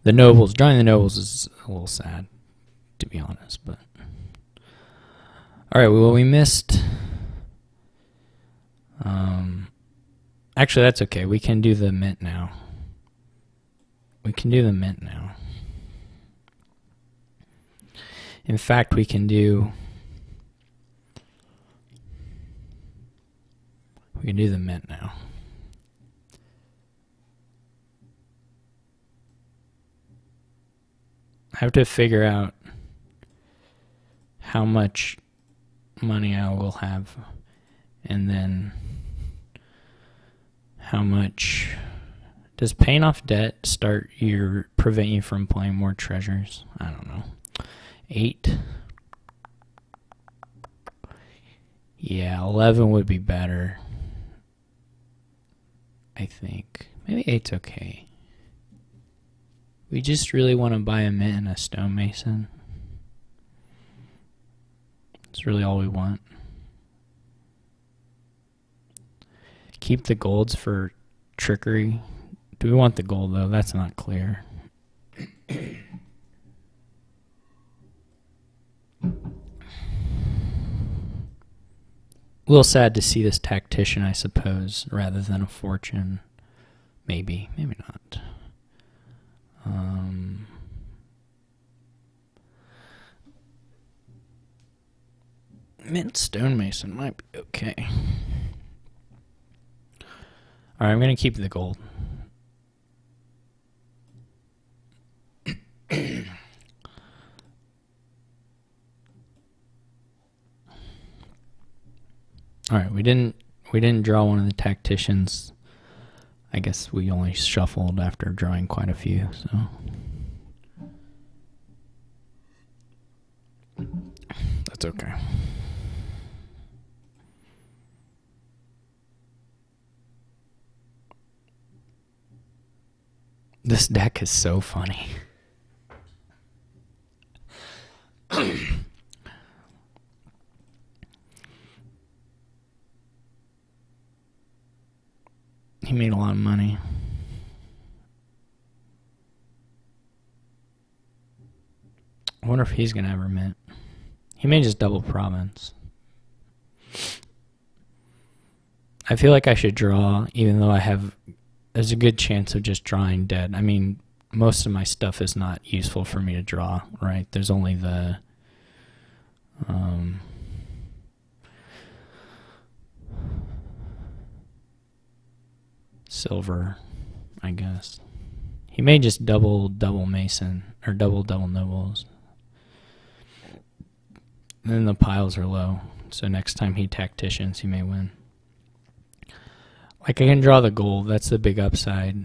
The nobles, drawing the nobles is a little sad, to be honest, but... Alright, well, we missed... Actually, that's okay. We can do the mint now. In fact, we can do the mint now. I have to figure out how much money I will have, and then how much does paying off debt prevent you from playing more treasures? I don't know. 8. Yeah, 11 would be better. I think maybe 8's okay. We just really want to buy a mint and a stonemason. That's really all we want. Keep the golds for trickery. Do we want the gold though? That's not clear. A little sad to see this tactician, I suppose, rather than a fortune. Maybe, maybe not. Mint stonemason might be okay. Alright, I'm going to keep the gold. Alright, we didn't draw one of the tacticians. I guess we only shuffled after drawing quite a few, so that's okay. This deck is so funny. He made a lot of money. I wonder if he's gonna ever mint. He may just double province. I feel like I should draw, even though there's a good chance of just drawing dead. I mean, most of my stuff is not useful for me to draw, right? There's only the silver, I guess. He may just double mason or double nobles. And then the piles are low, so next time he tacticians, he may win. Like, I can draw the gold, that's the big upside.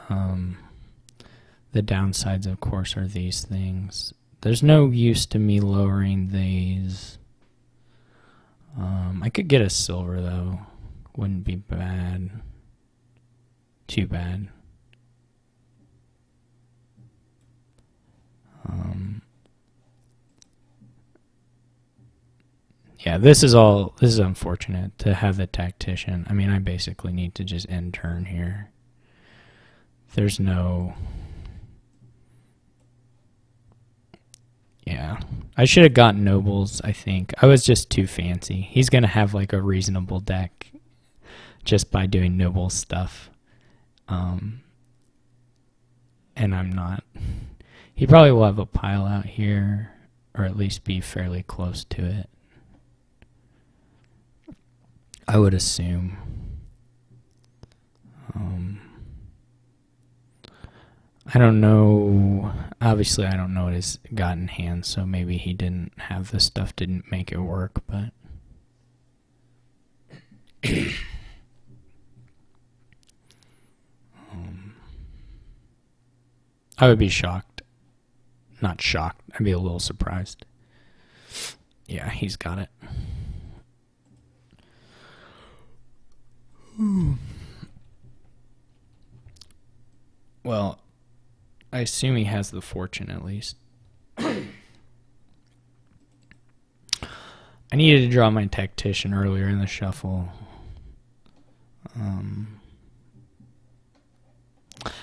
The downsides, of course, are these things. There's no use to me lowering these. I could get a silver, though. Wouldn't be bad. Too bad. Yeah, this is unfortunate to have the tactician. I mean, I basically need to just end turn here. There's no... Yeah. I should have gotten nobles, I think. I was just too fancy. He's going to have like a reasonable deck just by doing noble stuff. And I'm not. He probably will have a pile out here, or at least be fairly close to it. I would assume. I don't know. Obviously, I don't know what he's got in hand, so maybe he didn't have the stuff, didn't make it work, but... I would be shocked. Not shocked. I'd be a little surprised. Yeah, he's got it. Well, I assume he has the fortune at least. I needed to draw my tactician earlier in the shuffle.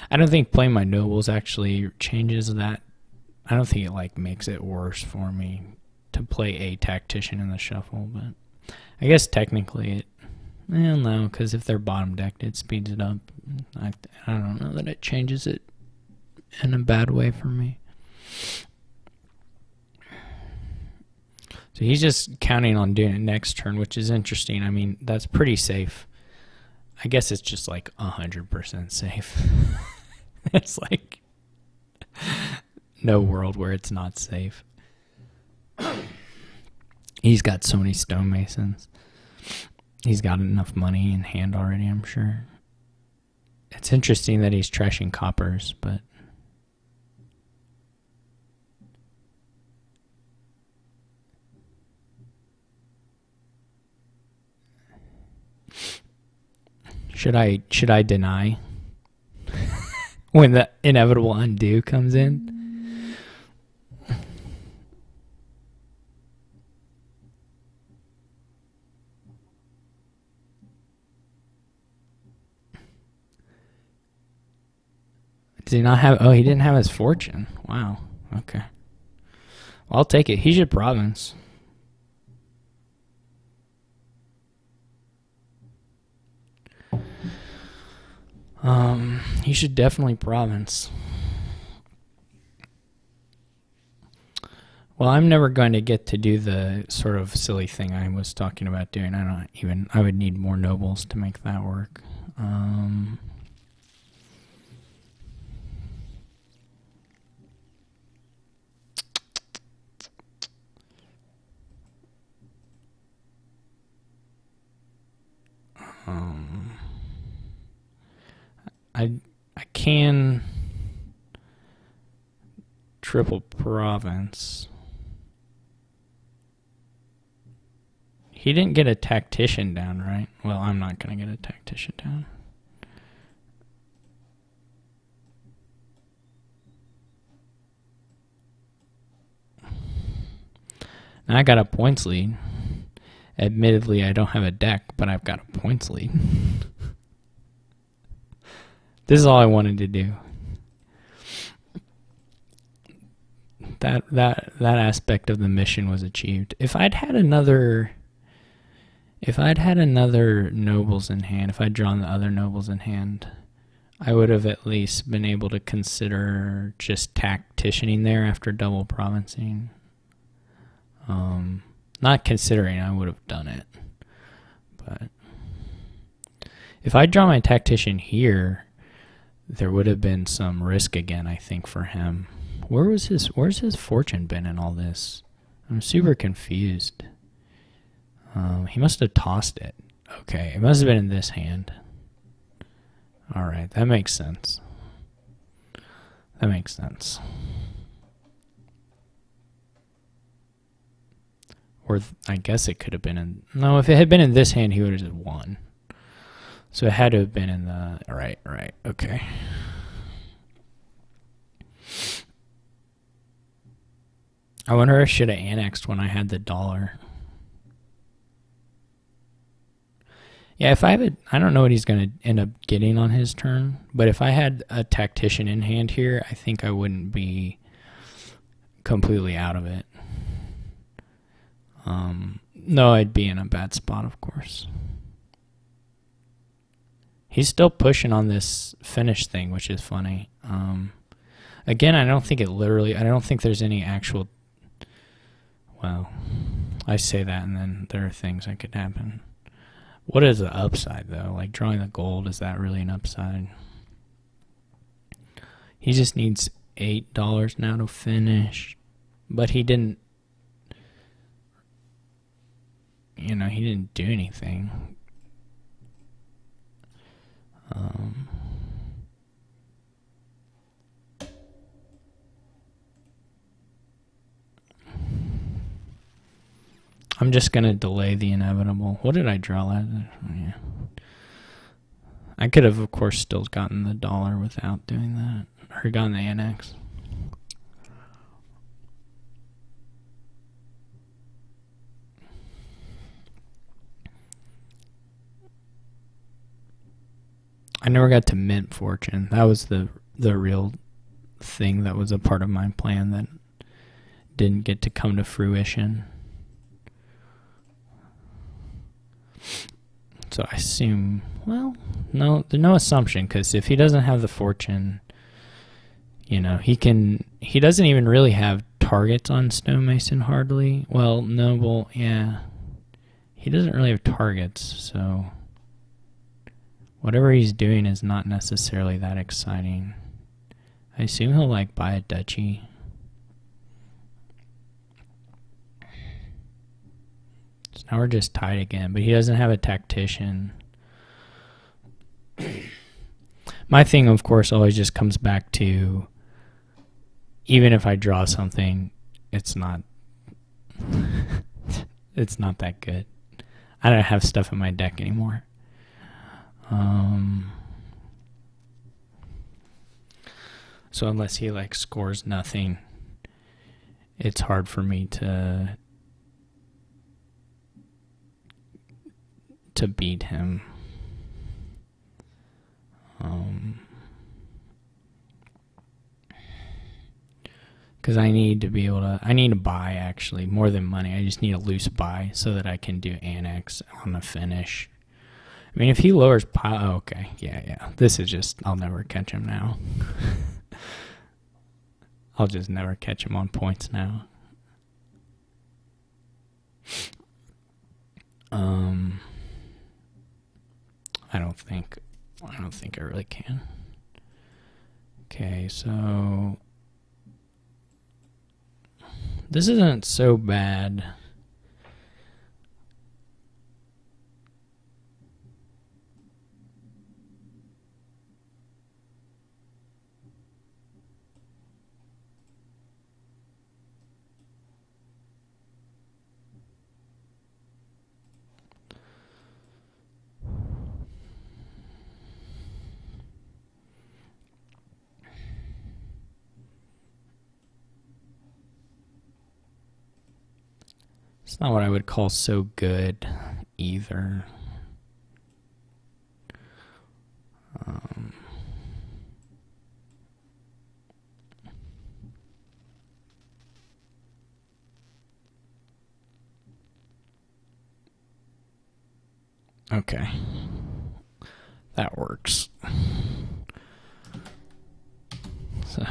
I don't think playing my nobles actually changes that. I don't think it like makes it worse for me to play a tactician in the shuffle, but I guess technically it... Well, no, because if they're bottom decked, it speeds it up. I don't know that it changes it in a bad way for me. So he's just counting on doing it next turn, which is interesting. I mean, that's pretty safe. I guess it's just like 100% safe. It's like no world where it's not safe. He's got so many stonemasons. He's got enough money in hand already, I'm sure. It's interesting that he's trashing coppers, but... Should I deny when the inevitable undo comes in? Did he not have... Oh, he didn't have his fortune. Wow. Okay. Well, I'll take it. He should province. He should definitely province. Well, I'm never going to get to do the sort of silly thing I was talking about doing. I would need more nobles to make that work. I can triple province. He didn't get a tactician down, right? Well, I'm not going to get a tactician down. Now I got a points lead. Admittedly, I don't have a deck, but I've got a points lead. This is all I wanted to do. That aspect of the mission was achieved. If I'd had another nobles in hand, if I'd drawn the other nobles in hand, I would have at least been able to consider just tacticianing there after double provincing. Not considering, I would have done it. But if I draw my tactician here, there would have been some risk again, I think, for him. Where's his fortune been in all this? I'm super confused. He must have tossed it. Okay, it must have been in this hand. Alright, that makes sense. That makes sense. Or I guess it could have been in... No, if it had been in this hand, he would have just won. So it had to have been in the... Right, okay. I wonder if I should have annexed when I had the dollar. Yeah, if I have I don't know what he's going to end up getting on his turn, but if I had a tactician in hand here, I think I wouldn't be completely out of it. No, I'd be in a bad spot, of course. He's still pushing on this finish thing, which is funny. Again, I don't think there's any actual... Well, I say that and then there are things that could happen. What is the upside, though? Like, drawing the gold, is that really an upside? He just needs $8 now to finish. But he didn't... You know, he didn't do anything. I'm just going to delay the inevitable. What did I draw last? Yeah. I could have, of course, still gotten the dollar without doing that. Or gotten the annex. I never got to mint fortune. That was the real thing that was a part of my plan that didn't get to come to fruition. So I assume, well, no, there's no assumption, because if he doesn't have the fortune, you know, he doesn't even really have targets on stonemason hardly. Well, noble, yeah. He doesn't really have targets, so whatever he's doing is not necessarily that exciting. I assume he'll, like, buy a duchy. So now we're just tied again, but he doesn't have a tactician. My thing, of course, always just comes back to, even if I draw something, it's not it's not that good. I don't have stuff in my deck anymore. So unless he, like, scores nothing, it's hard for me to beat him. Because I need to be able to, I need to buy, actually, more than money. I just need a loose buy so that I can do annex on the finish. I mean, if he lowers pile, oh, okay, yeah. This is just, I'll never catch him now. I'll just never catch him on points now. I don't think I really can. Okay, so this isn't so bad. It's not what I would call so good either. Okay, that works. So,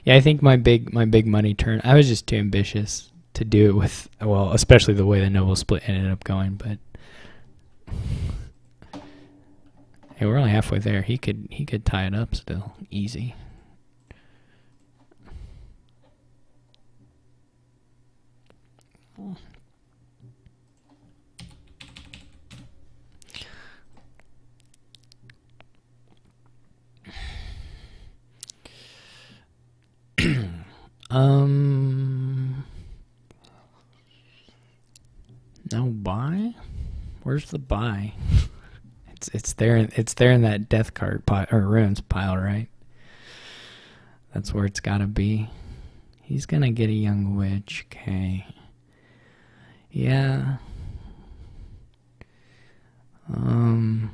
yeah, I think my big money turn. I was just too ambitious to do it with, well, especially the way the noble split ended up going. But hey, we're only halfway there. He could tie it up still, easy. No buy? Where's the buy? It's there in that death card pile or ruins pile, right? That's where it's gotta be. He's gonna get a young witch, okay. Yeah. I'm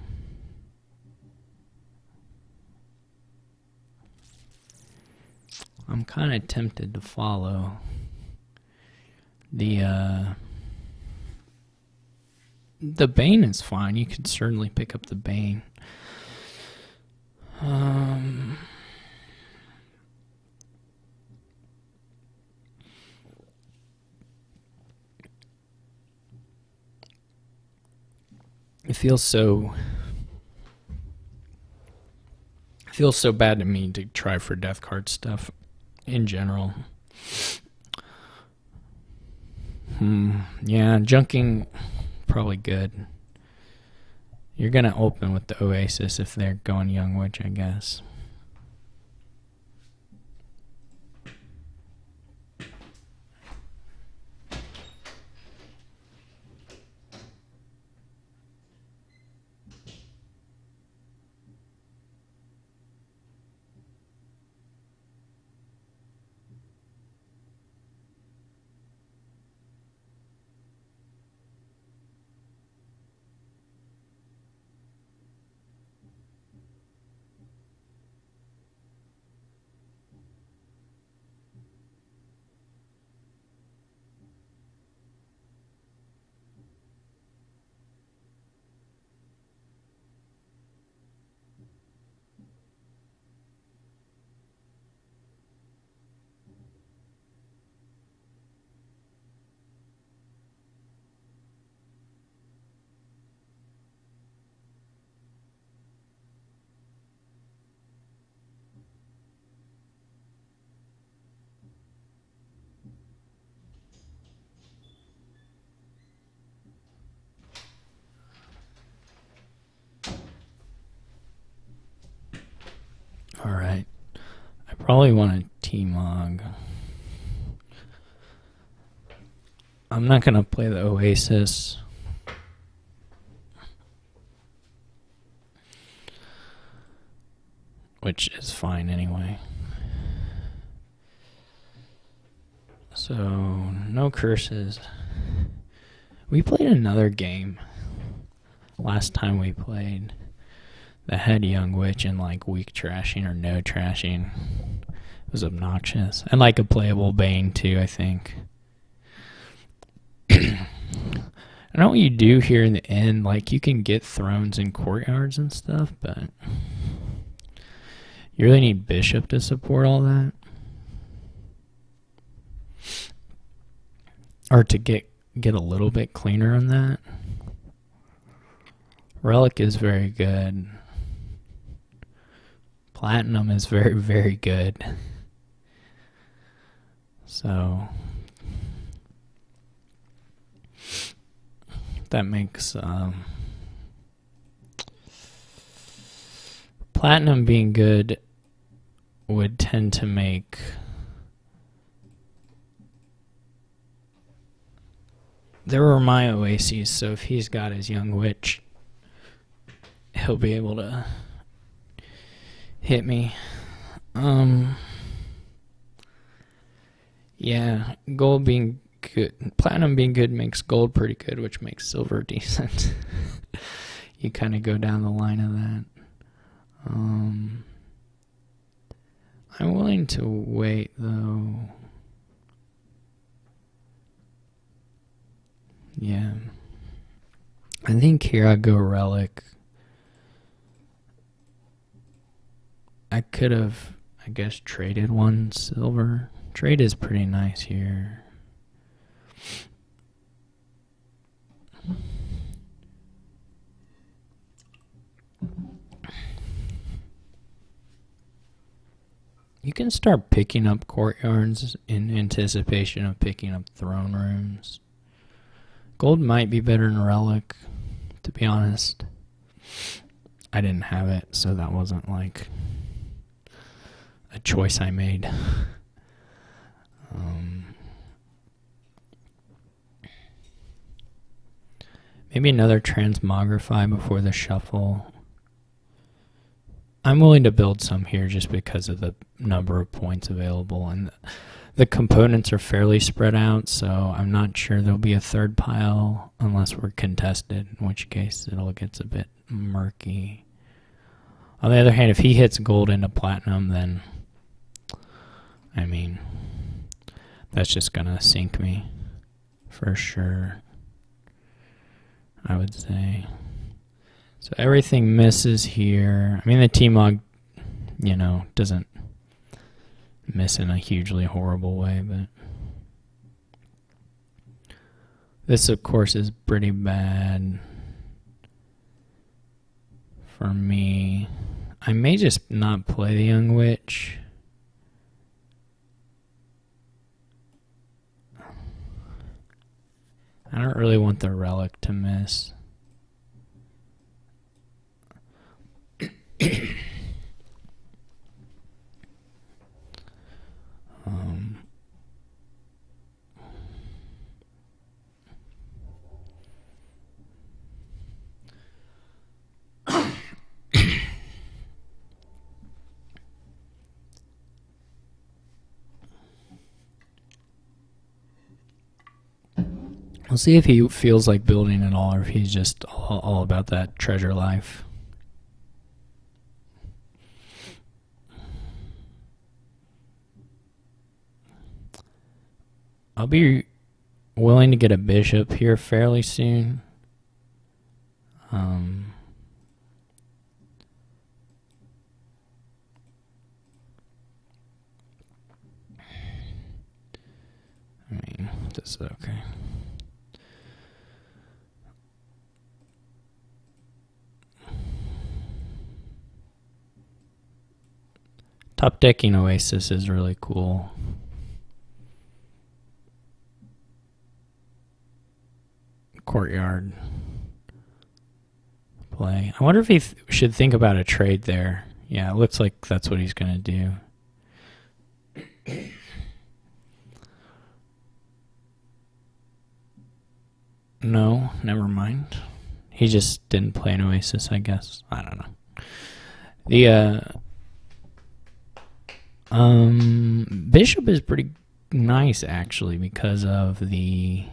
kind of tempted to follow the Bane is fine. You could certainly pick up the Bane. It feels so bad to me to try for death card stuff in general. Yeah, junking probably good. You're gonna open with the Oasis if they're going Young Witch, I guess. Alright. I probably want a T-Mog. I'm not going to play the Oasis. Which is fine anyway. So, no curses. We played another game last time we played that had Young Witch and like weak trashing or no trashing. It was obnoxious. And like a playable Bane too, I think. I know what you do here in the end, like you can get thrones in courtyards and stuff, but you really need bishop to support all that. Or to get a little bit cleaner on that. Relic is very good. Platinum is very, very good. So that makes platinum being good would tend to make there were my oases, so if he's got his young witch, he'll be able to hit me. Yeah, gold being good, platinum being good makes gold pretty good, which makes silver decent. You kind of go down the line of that. I'm willing to wait though. Yeah. I think here I go relic. I could have, I guess, traded one silver. Trade is pretty nice here. You can start picking up courtyards in anticipation of picking up throne rooms. Gold might be better than relic, to be honest. I didn't have it, so that wasn't like a choice I made. Maybe another transmogrify before the shuffle. I'm willing to build some here just because of the number of points available, and the components are fairly spread out, so I'm not sure there'll be a third pile unless we're contested, in which case it gets a bit murky. On the other hand, if he hits gold into platinum, then I mean, that's just gonna sink me for sure, I would say. So everything misses here. I mean, the T-Mog, you know, doesn't miss in a hugely horrible way, but this, of course, is pretty bad for me. I may just not play the Young Witch. I don't really want the relic to miss. We'll see if he feels like building at all, or if he's just all about that treasure life. I'll be willing to get a bishop here fairly soon. I mean, this is okay. Top decking Oasis is really cool. Courtyard play. I wonder if he should think about a trade there. Yeah, it looks like that's what he's going to do. No, never mind. He just didn't play an Oasis, I guess. I don't know. The bishop is pretty nice actually because of the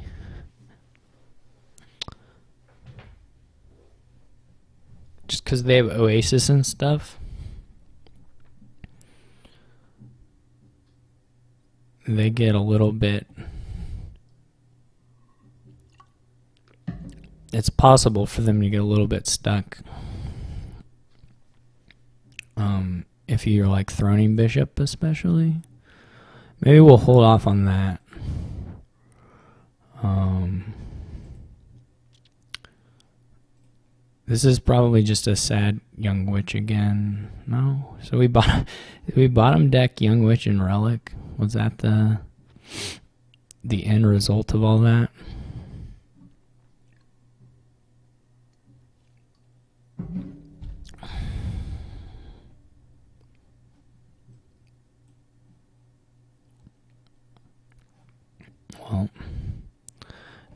just because they have Oasis and stuff. They get a little bit it's possible for them to get a little bit stuck. If you're like throning bishop especially. Maybe we'll hold off on that. This is probably just a sad Young Witch again. No? So we bottom deck Young Witch and Relic. Was that the end result of all that? Well,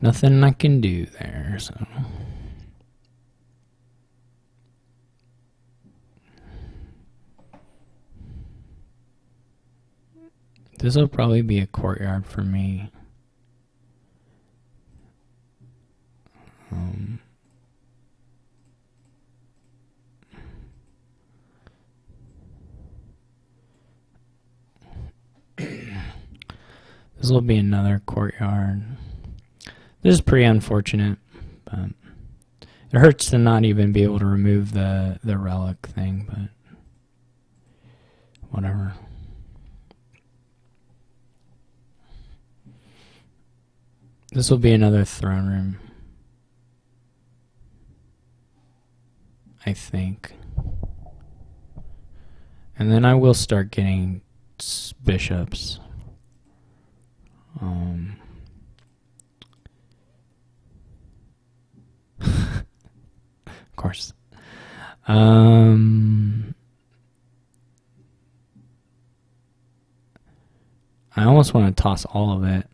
nothing I can do there, so. This will probably be a courtyard for me. This will be another courtyard. This is pretty unfortunate, but it hurts to not even be able to remove the relic thing, but whatever. This will be another throne room, I think. And then I will start getting bishops. Of course. I almost want to toss all of it.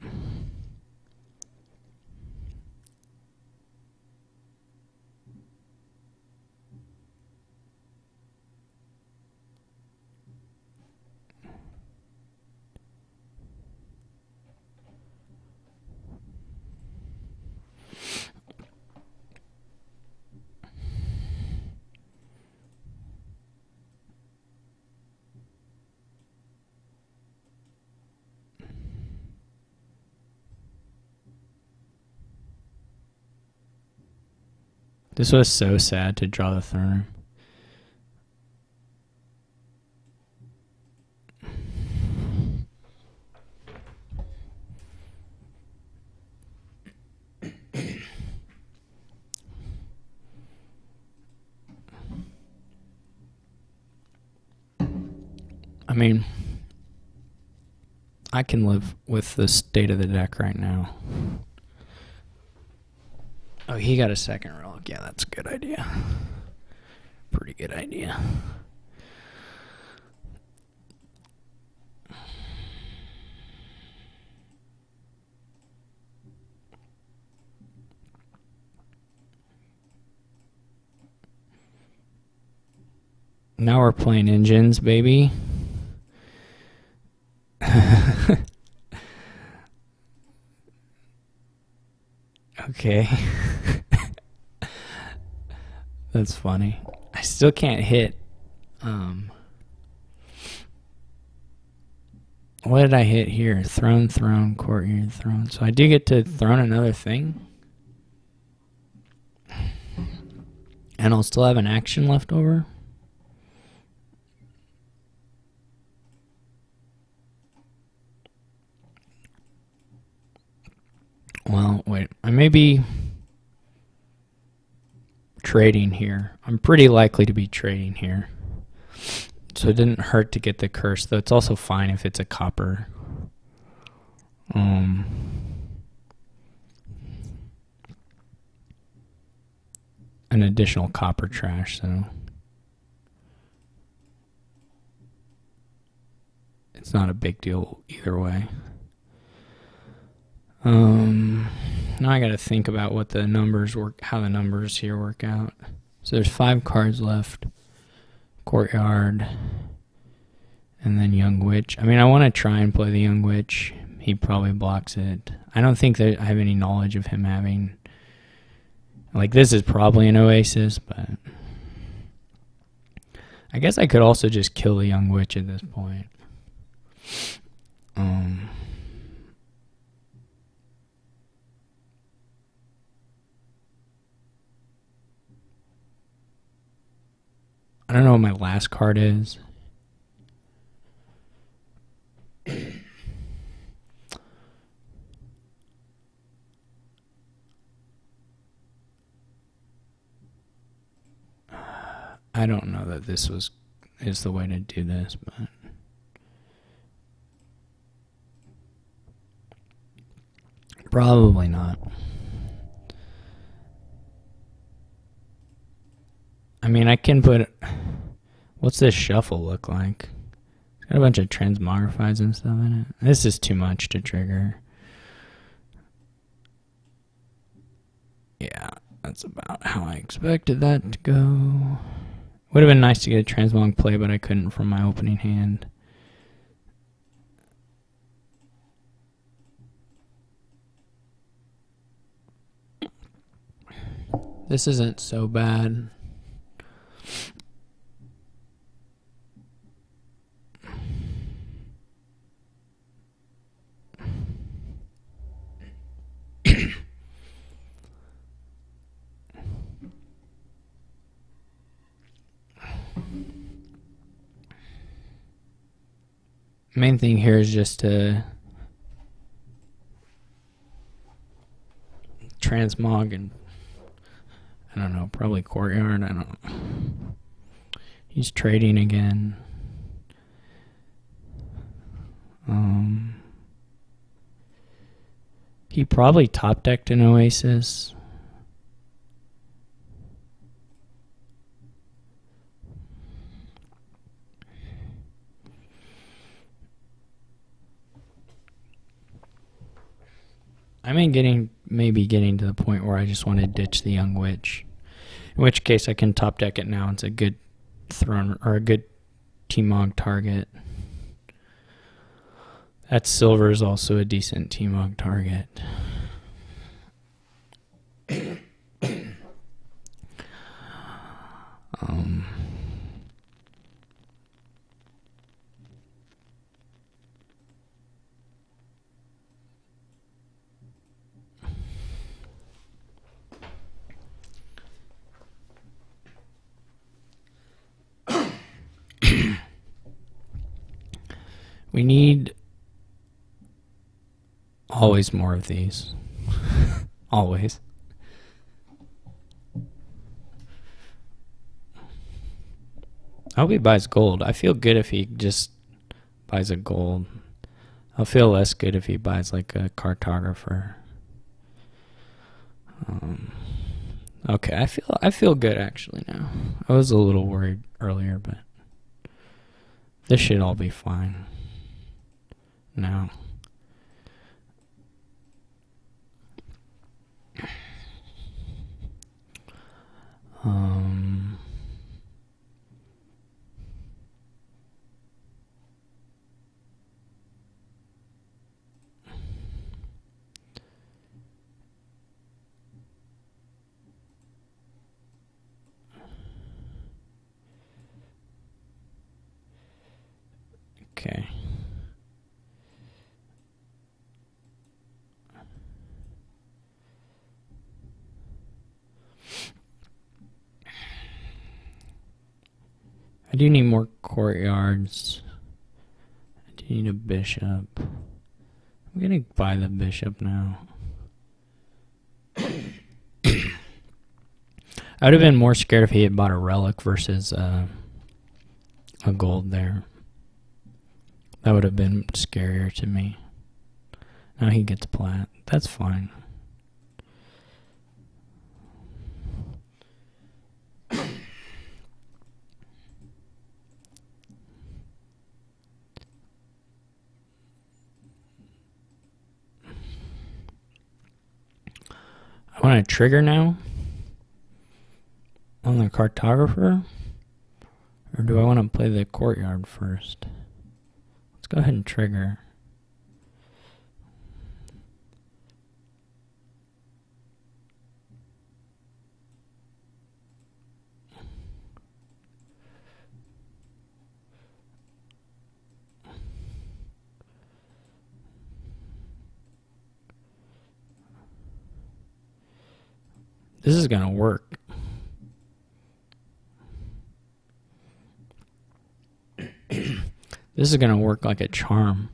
This was so sad to draw the throne room. I mean, I can live with the state of the deck right now. Oh, he got a second relic. Yeah, that's a good idea. Pretty good idea. Now we're playing engines, baby. Okay. That's funny. I still can't hit. What did I hit here? Throne, courtyard, throne. So I do get to throne another thing. And I'll still have an action left over. Well, wait. I may be trading here. I'm pretty likely to be trading here. So it didn't hurt to get the curse, though it's also fine if it's a copper. An additional copper trash, so it's not a big deal either way. Now I gotta think about what the numbers work, how the numbers here work out. So there's 5 cards left. Courtyard. And then Young Witch. I mean, I want to try and play the Young Witch. He probably blocks it. I don't think that I have any knowledge of him having... Like, this is probably an Oasis, but... I guess I could also just kill the Young Witch at this point. I don't know what my last card is. I don't know that this is the way to do this, but probably not. I mean, I can put... What's this shuffle look like? It's got a bunch of transmogrifies and stuff in it. This is too much to trigger. Yeah, that's about how I expected that to go. Would have been nice to get a transmog play, but I couldn't from my opening hand. This isn't so bad. Main thing here is just to transmog and I don't know, probably courtyard. I don't know. He's trading again. He probably top decked an Oasis. I mean, maybe getting to the point where I just want to ditch the Young Witch. In which case I can top deck it now. It's a good throne or a good T-Mog target. That silver is also a decent T-Mog target. We need always more of these. Always. I hope he buys gold. I feel good if he just buys a gold. I'll feel less good if he buys like a cartographer. Okay, I feel good actually now. I was a little worried earlier, but this should all be fine now. Okay. I do need more courtyards. I do need a bishop. I'm gonna buy the bishop now. I would have been more scared if he had bought a relic versus a gold there. That would have been scarier to me. Now he gets plat. That's fine. I want to trigger now on the cartographer, or do I want to play the courtyard first? Let's go ahead and trigger. This is gonna work. This is going to work like a charm.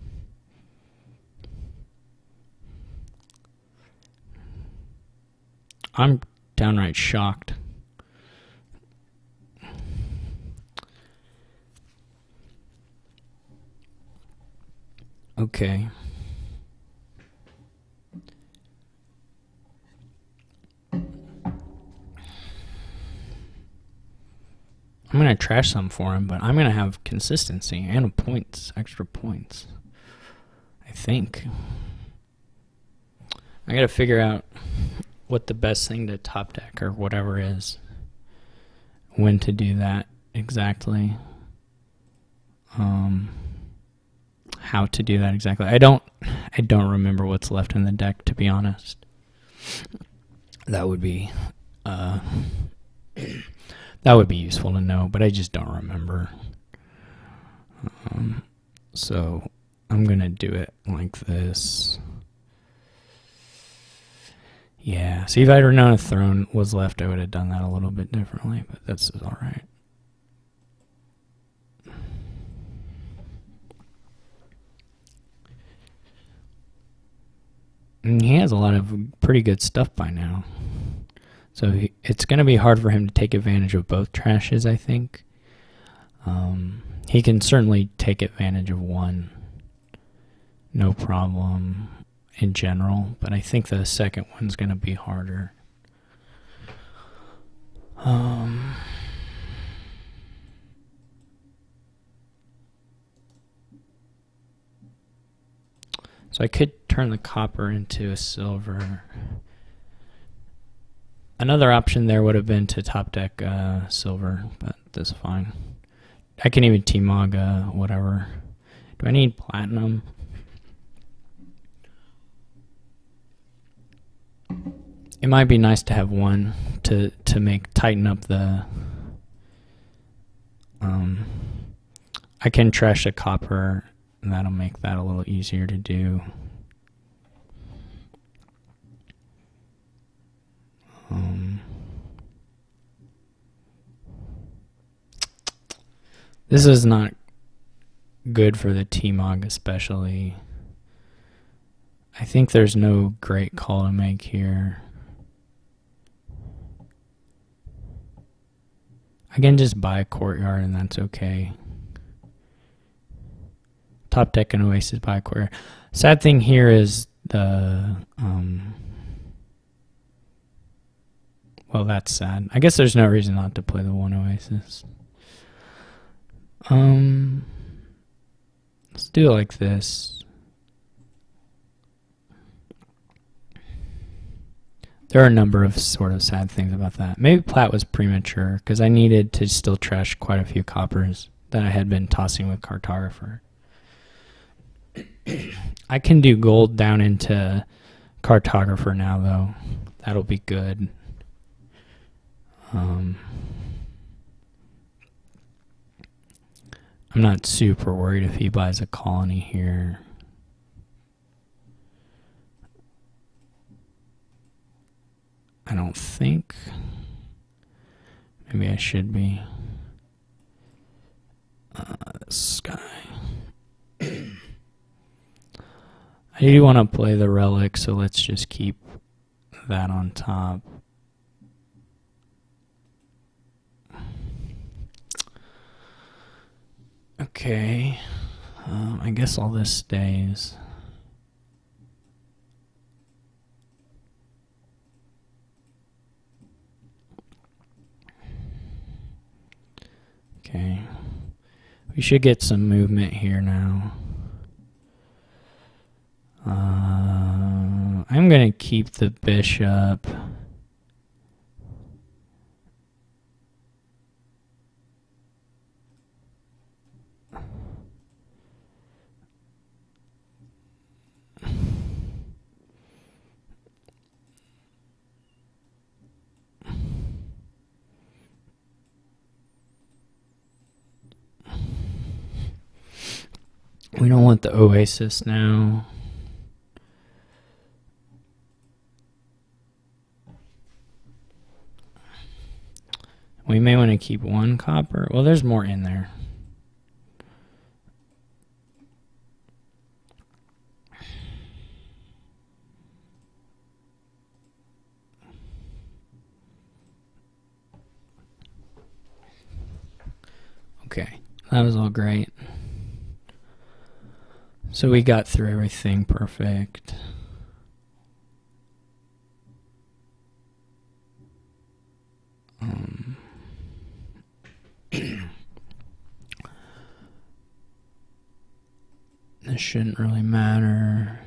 I'm downright shocked. Okay. I'm going to trash some for him, but I'm going to have consistency and points, extra points. I think. I got to figure out what the best thing to top deck or whatever is. When to do that exactly. How to do that exactly. I don't remember what's left in the deck, to be honest. That would be useful to know, but I just don't remember. So I'm gonna do it like this. Yeah, see, if I'd known a throne was left, I would have done that a little bit differently, but that's all right. And he has a lot of pretty good stuff by now. So it's going to be hard for him to take advantage of both trashes, I think. He can certainly take advantage of one, no problem, in general. But I think the second one's going to be harder. So I could turn the copper into a silver. Another option there would have been to top deck silver, but that's fine. I can even T-Mog whatever. Do I need platinum? It might be nice to have one to tighten up the. I can trash a copper, and that'll make that a little easier to do. This is not good for the T-Mog especially. I think there's no great call to make here. I can just buy a courtyard and that's okay. Top deck and Oasis buy a courtyard. Sad thing here is the well, that's sad. I guess there's no reason not to play the one Oasis. Let's do it like this. There are a number of sort of sad things about that. Maybe plat was premature because I needed to still trash quite a few coppers that I had been tossing with cartographer. I can do gold down into cartographer now though. That'll be good. I'm not super worried if he buys a colony here. I don't think. Maybe I should be. This guy. I do want to play the relic, so let's just keep that on top. Okay, I guess all this stays. Okay, we should get some movement here now. I'm gonna keep the bishop. We don't want the Oasis now. We may want to keep one copper. Well, there's more in there. That was all great. So we got through everything perfect. This shouldn't really matter.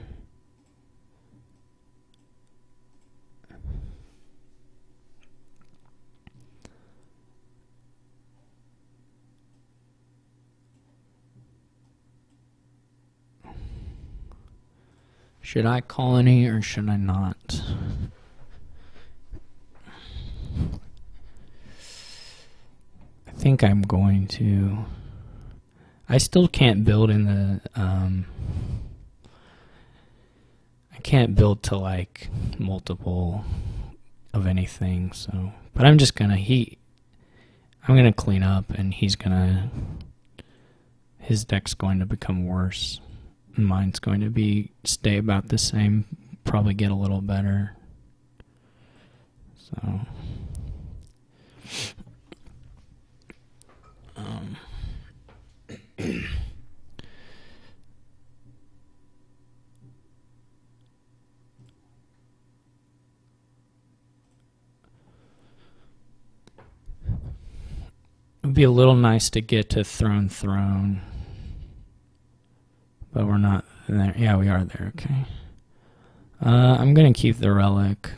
Should I call any or should I not? I think I'm going to. I still can't build in the, I can't build to like multiple of anything, so, but I'm just gonna, I'm gonna clean up and his deck's going to become worse. Mine's going to stay about the same, probably get a little better. So, it would be a little nice to get to throne, but we're not there. Yeah, we are there. Okay. I'm gonna keep the relic.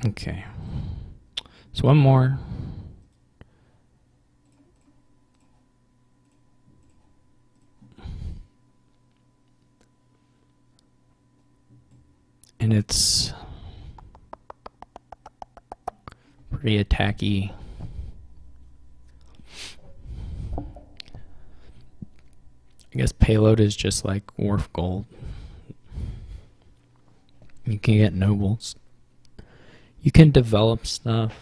Okay. So one more. And it's pretty attacky. I guess payload is just like Wharf Gold. You can get nobles. You can develop stuff.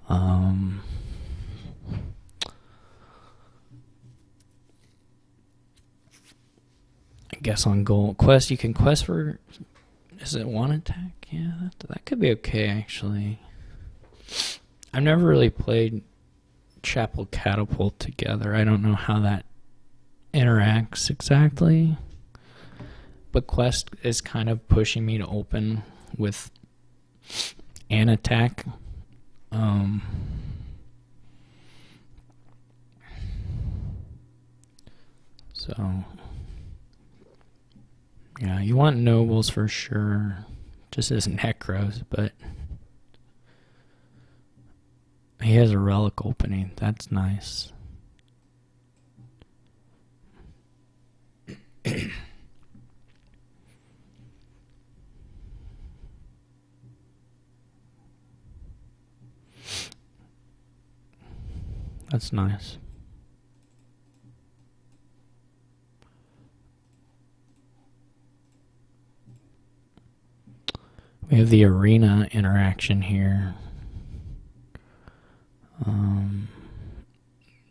I guess on gold quest you can quest for. Is it one attack? Yeah, that could be okay actually. I've never really played Chapel Catapult together. I don't know how that interacts exactly. But quest is kind of pushing me to open with an attack. So yeah, you want nobles for sure, just as necros, but he has a relic opening. That's nice. That's nice. We have the arena interaction here.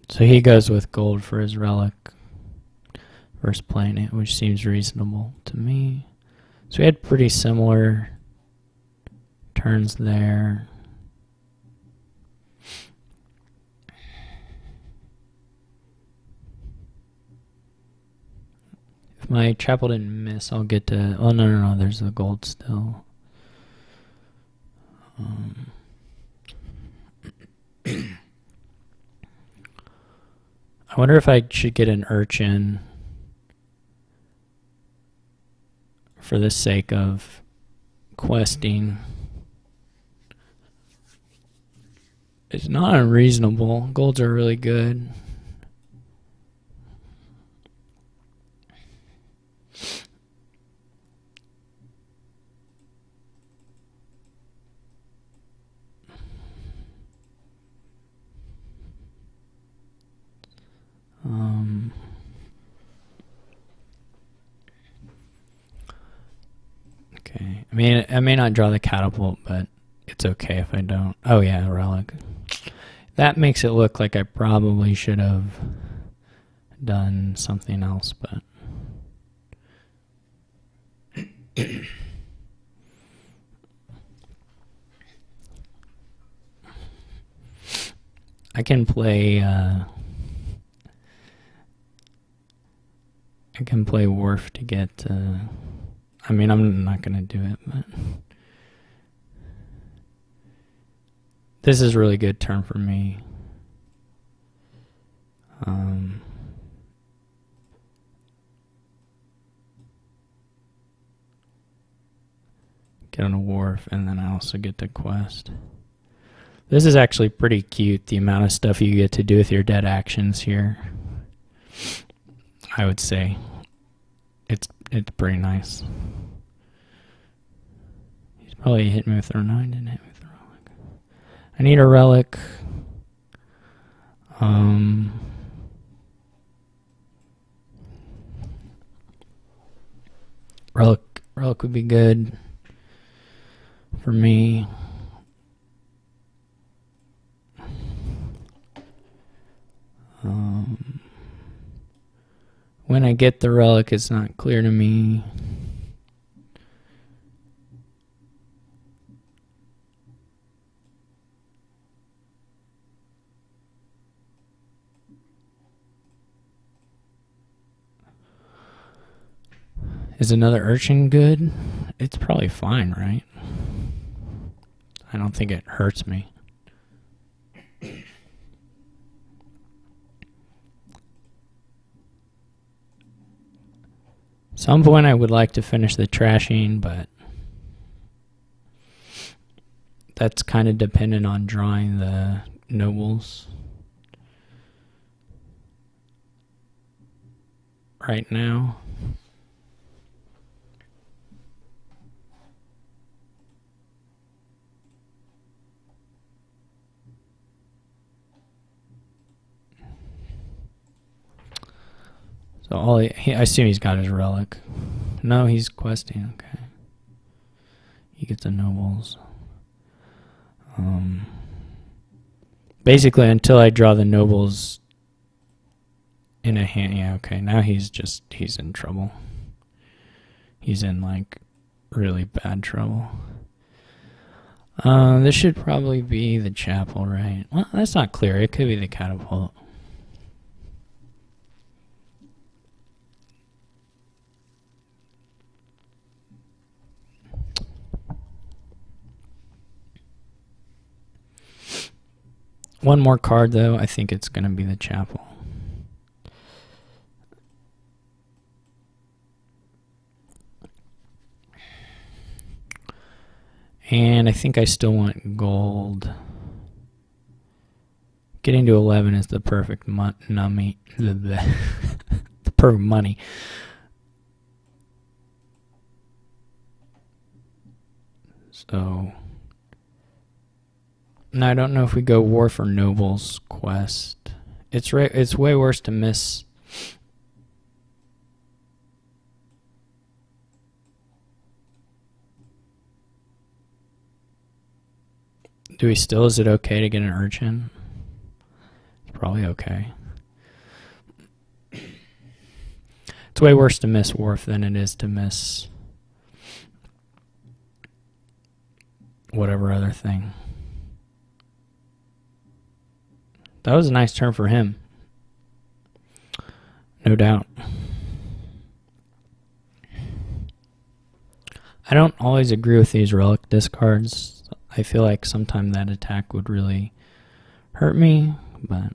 So he goes with gold for his relic versus playing it, which seems reasonable to me. So we had pretty similar turns there. If my chapel didn't miss, I'll get to... Oh, no, there's the gold still. I wonder if I should get an urchin for the sake of questing. It's not unreasonable. Golds are really good. Okay. I may not draw the catapult, but it's okay if I don't. Oh yeah, relic. That makes it look like I probably should have done something else, but I can play Wharf to get I mean, I'm not gonna do it, but this is a really good turn for me. Get on a wharf, and then I also get to quest. This is actually pretty cute, the amount of stuff you get to do with your dead actions here. I would say it's pretty nice. He's probably hit me with a 9, didn't hit me with a relic. I need a relic. Relic would be good for me. When I get the relic, it's not clear to me. Is another urchin good? It's probably fine, right? I don't think it hurts me. Some point I would like to finish the trashing, but that's kind of dependent on drawing the nobles. Right now. So I assume he's got his relic. No, he's questing. Okay. He gets the nobles. Basically, until I draw the nobles in a hand. Yeah, okay. Now he's in trouble. He's in like really bad trouble. This should probably be the chapel, right? Well, that's not clear. It could be the catapult. One more card, though. I think it's going to be the chapel. And I think I still want gold. Getting to 11 is the perfect the perfect money. So now I don't know if we go war for nobles quest. It's way worse to miss. Do we still? Is it okay to get an urchin? It's probably okay. It's way worse to miss Wharf than it is to miss whatever other thing. That was a nice turn for him. No doubt. I don't always agree with these relic discards. I feel like sometimes that attack would really hurt me, but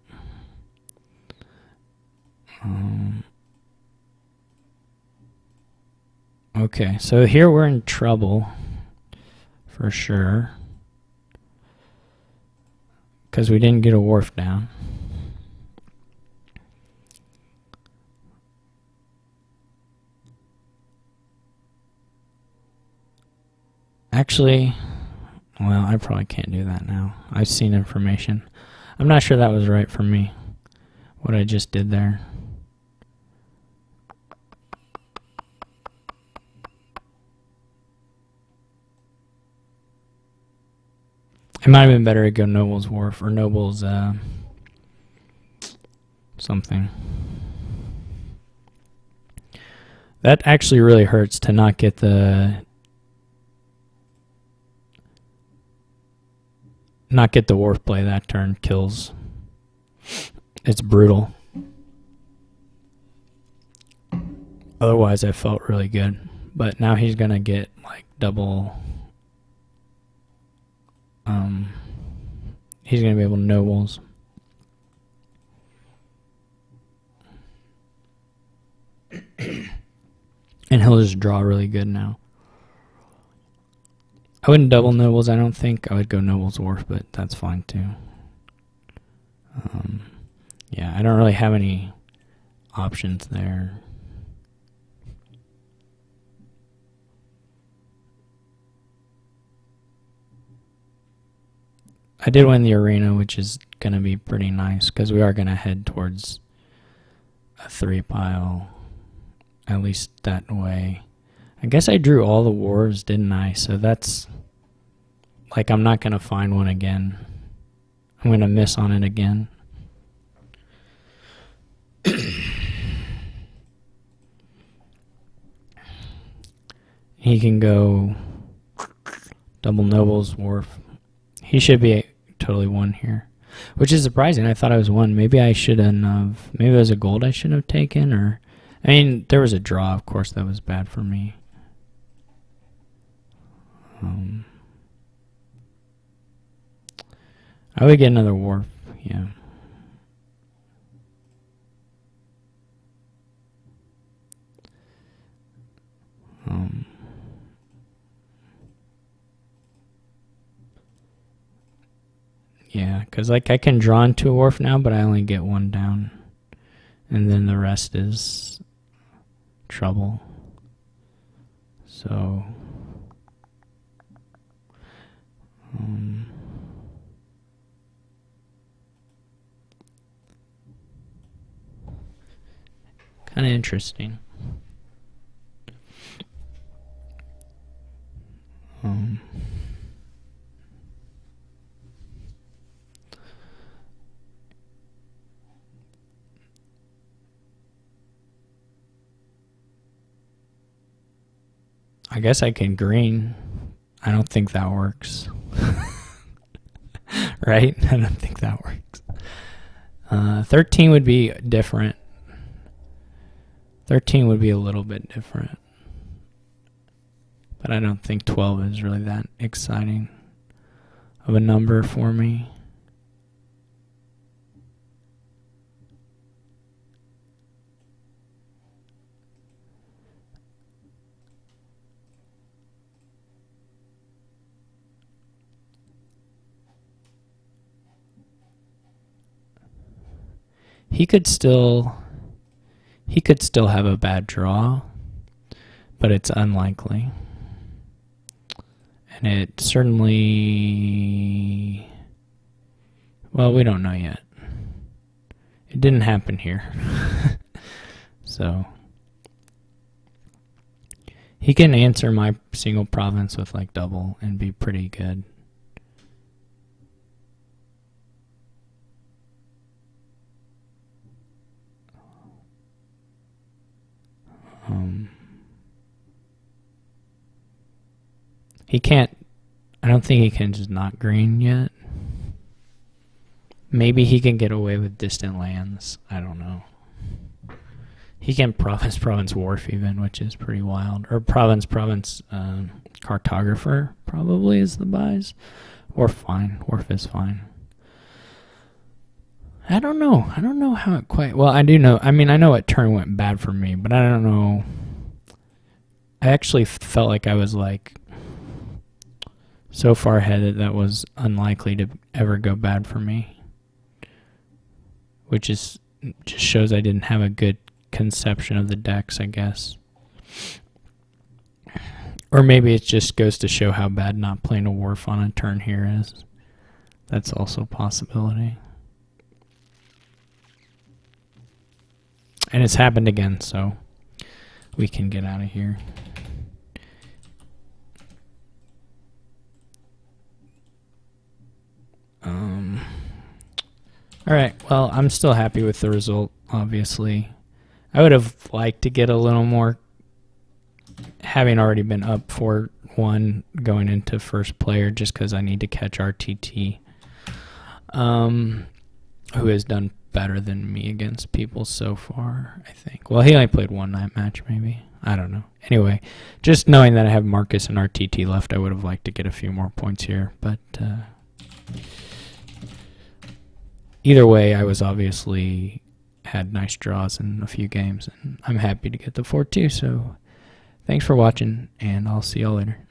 Okay, so here we're in trouble for sure because we didn't get a wharf down. Actually, well, I probably can't do that now. I've seen information. I'm not sure that was right for me, what I just did there. It might have been better to go Noble's Wharf or Noble's something. That actually really hurts to not get the wharf play that turn. Kills. It's brutal. Otherwise I felt really good. But now he's gonna get like double. He's gonna be able to Nobles. And he'll just draw really good now. I wouldn't double Nobles, I don't think. I would go Noble's Wharf, but that's fine too. Yeah, I don't really have any options there. I did win the arena, which is going to be pretty nice, because we are going to head towards a 3-pile, at least that way. I guess I drew all the wars, didn't I? So that's, like, I'm not going to find one again. I'm going to miss on it again. He can go double Nobles, Wharf. He should be totally won here, which is surprising. I thought I was won. Maybe I shouldn't have. Maybe it was a gold I should have taken, or I mean, there was a draw. Of course, that was bad for me. I would get another wharf. Yeah. Yeah, because like I can draw into a wharf now, but I only get one down. And then the rest is trouble. So... kind of interesting. I guess I can green. I don't think that works. Right? I don't think that works. 13 would be different. 13 would be a little bit different. But I don't think 12 is really that exciting of a number for me. He could still have a bad draw, but it's unlikely. And it certainly, well, we don't know yet. It didn't happen here. So he can answer my single province with like double and be pretty good. He can't, I don't think he can just not green yet. Maybe he can get away with distant lands. I don't know. He can province wharf even, which is pretty wild. Or province cartographer probably is the buys. Wharf fine. Wharf is fine. I don't know. I don't know how it quite... Well, I do know. I mean, I know what turn went bad for me, but I don't know. I actually felt like I was like so far ahead that was unlikely to ever go bad for me. Which is just shows I didn't have a good conception of the decks, I guess. Or maybe it just goes to show how bad not playing a Wharf on a turn here is. That's also a possibility. And it's happened again, so we can get out of here. Alright, well, I'm still happy with the result, obviously. I would have liked to get a little more, having already been up 4-1 going into first player, just because I need to catch RTT, who has done better than me against people so far, I think. Well, he only played one night match, maybe. I don't know. Anyway, just knowing that I have Marcus and RTT left, I would have liked to get a few more points here, but either way, I was obviously had nice draws in a few games, and I'm happy to get the 4-2, so thanks for watching, and I'll see y'all later.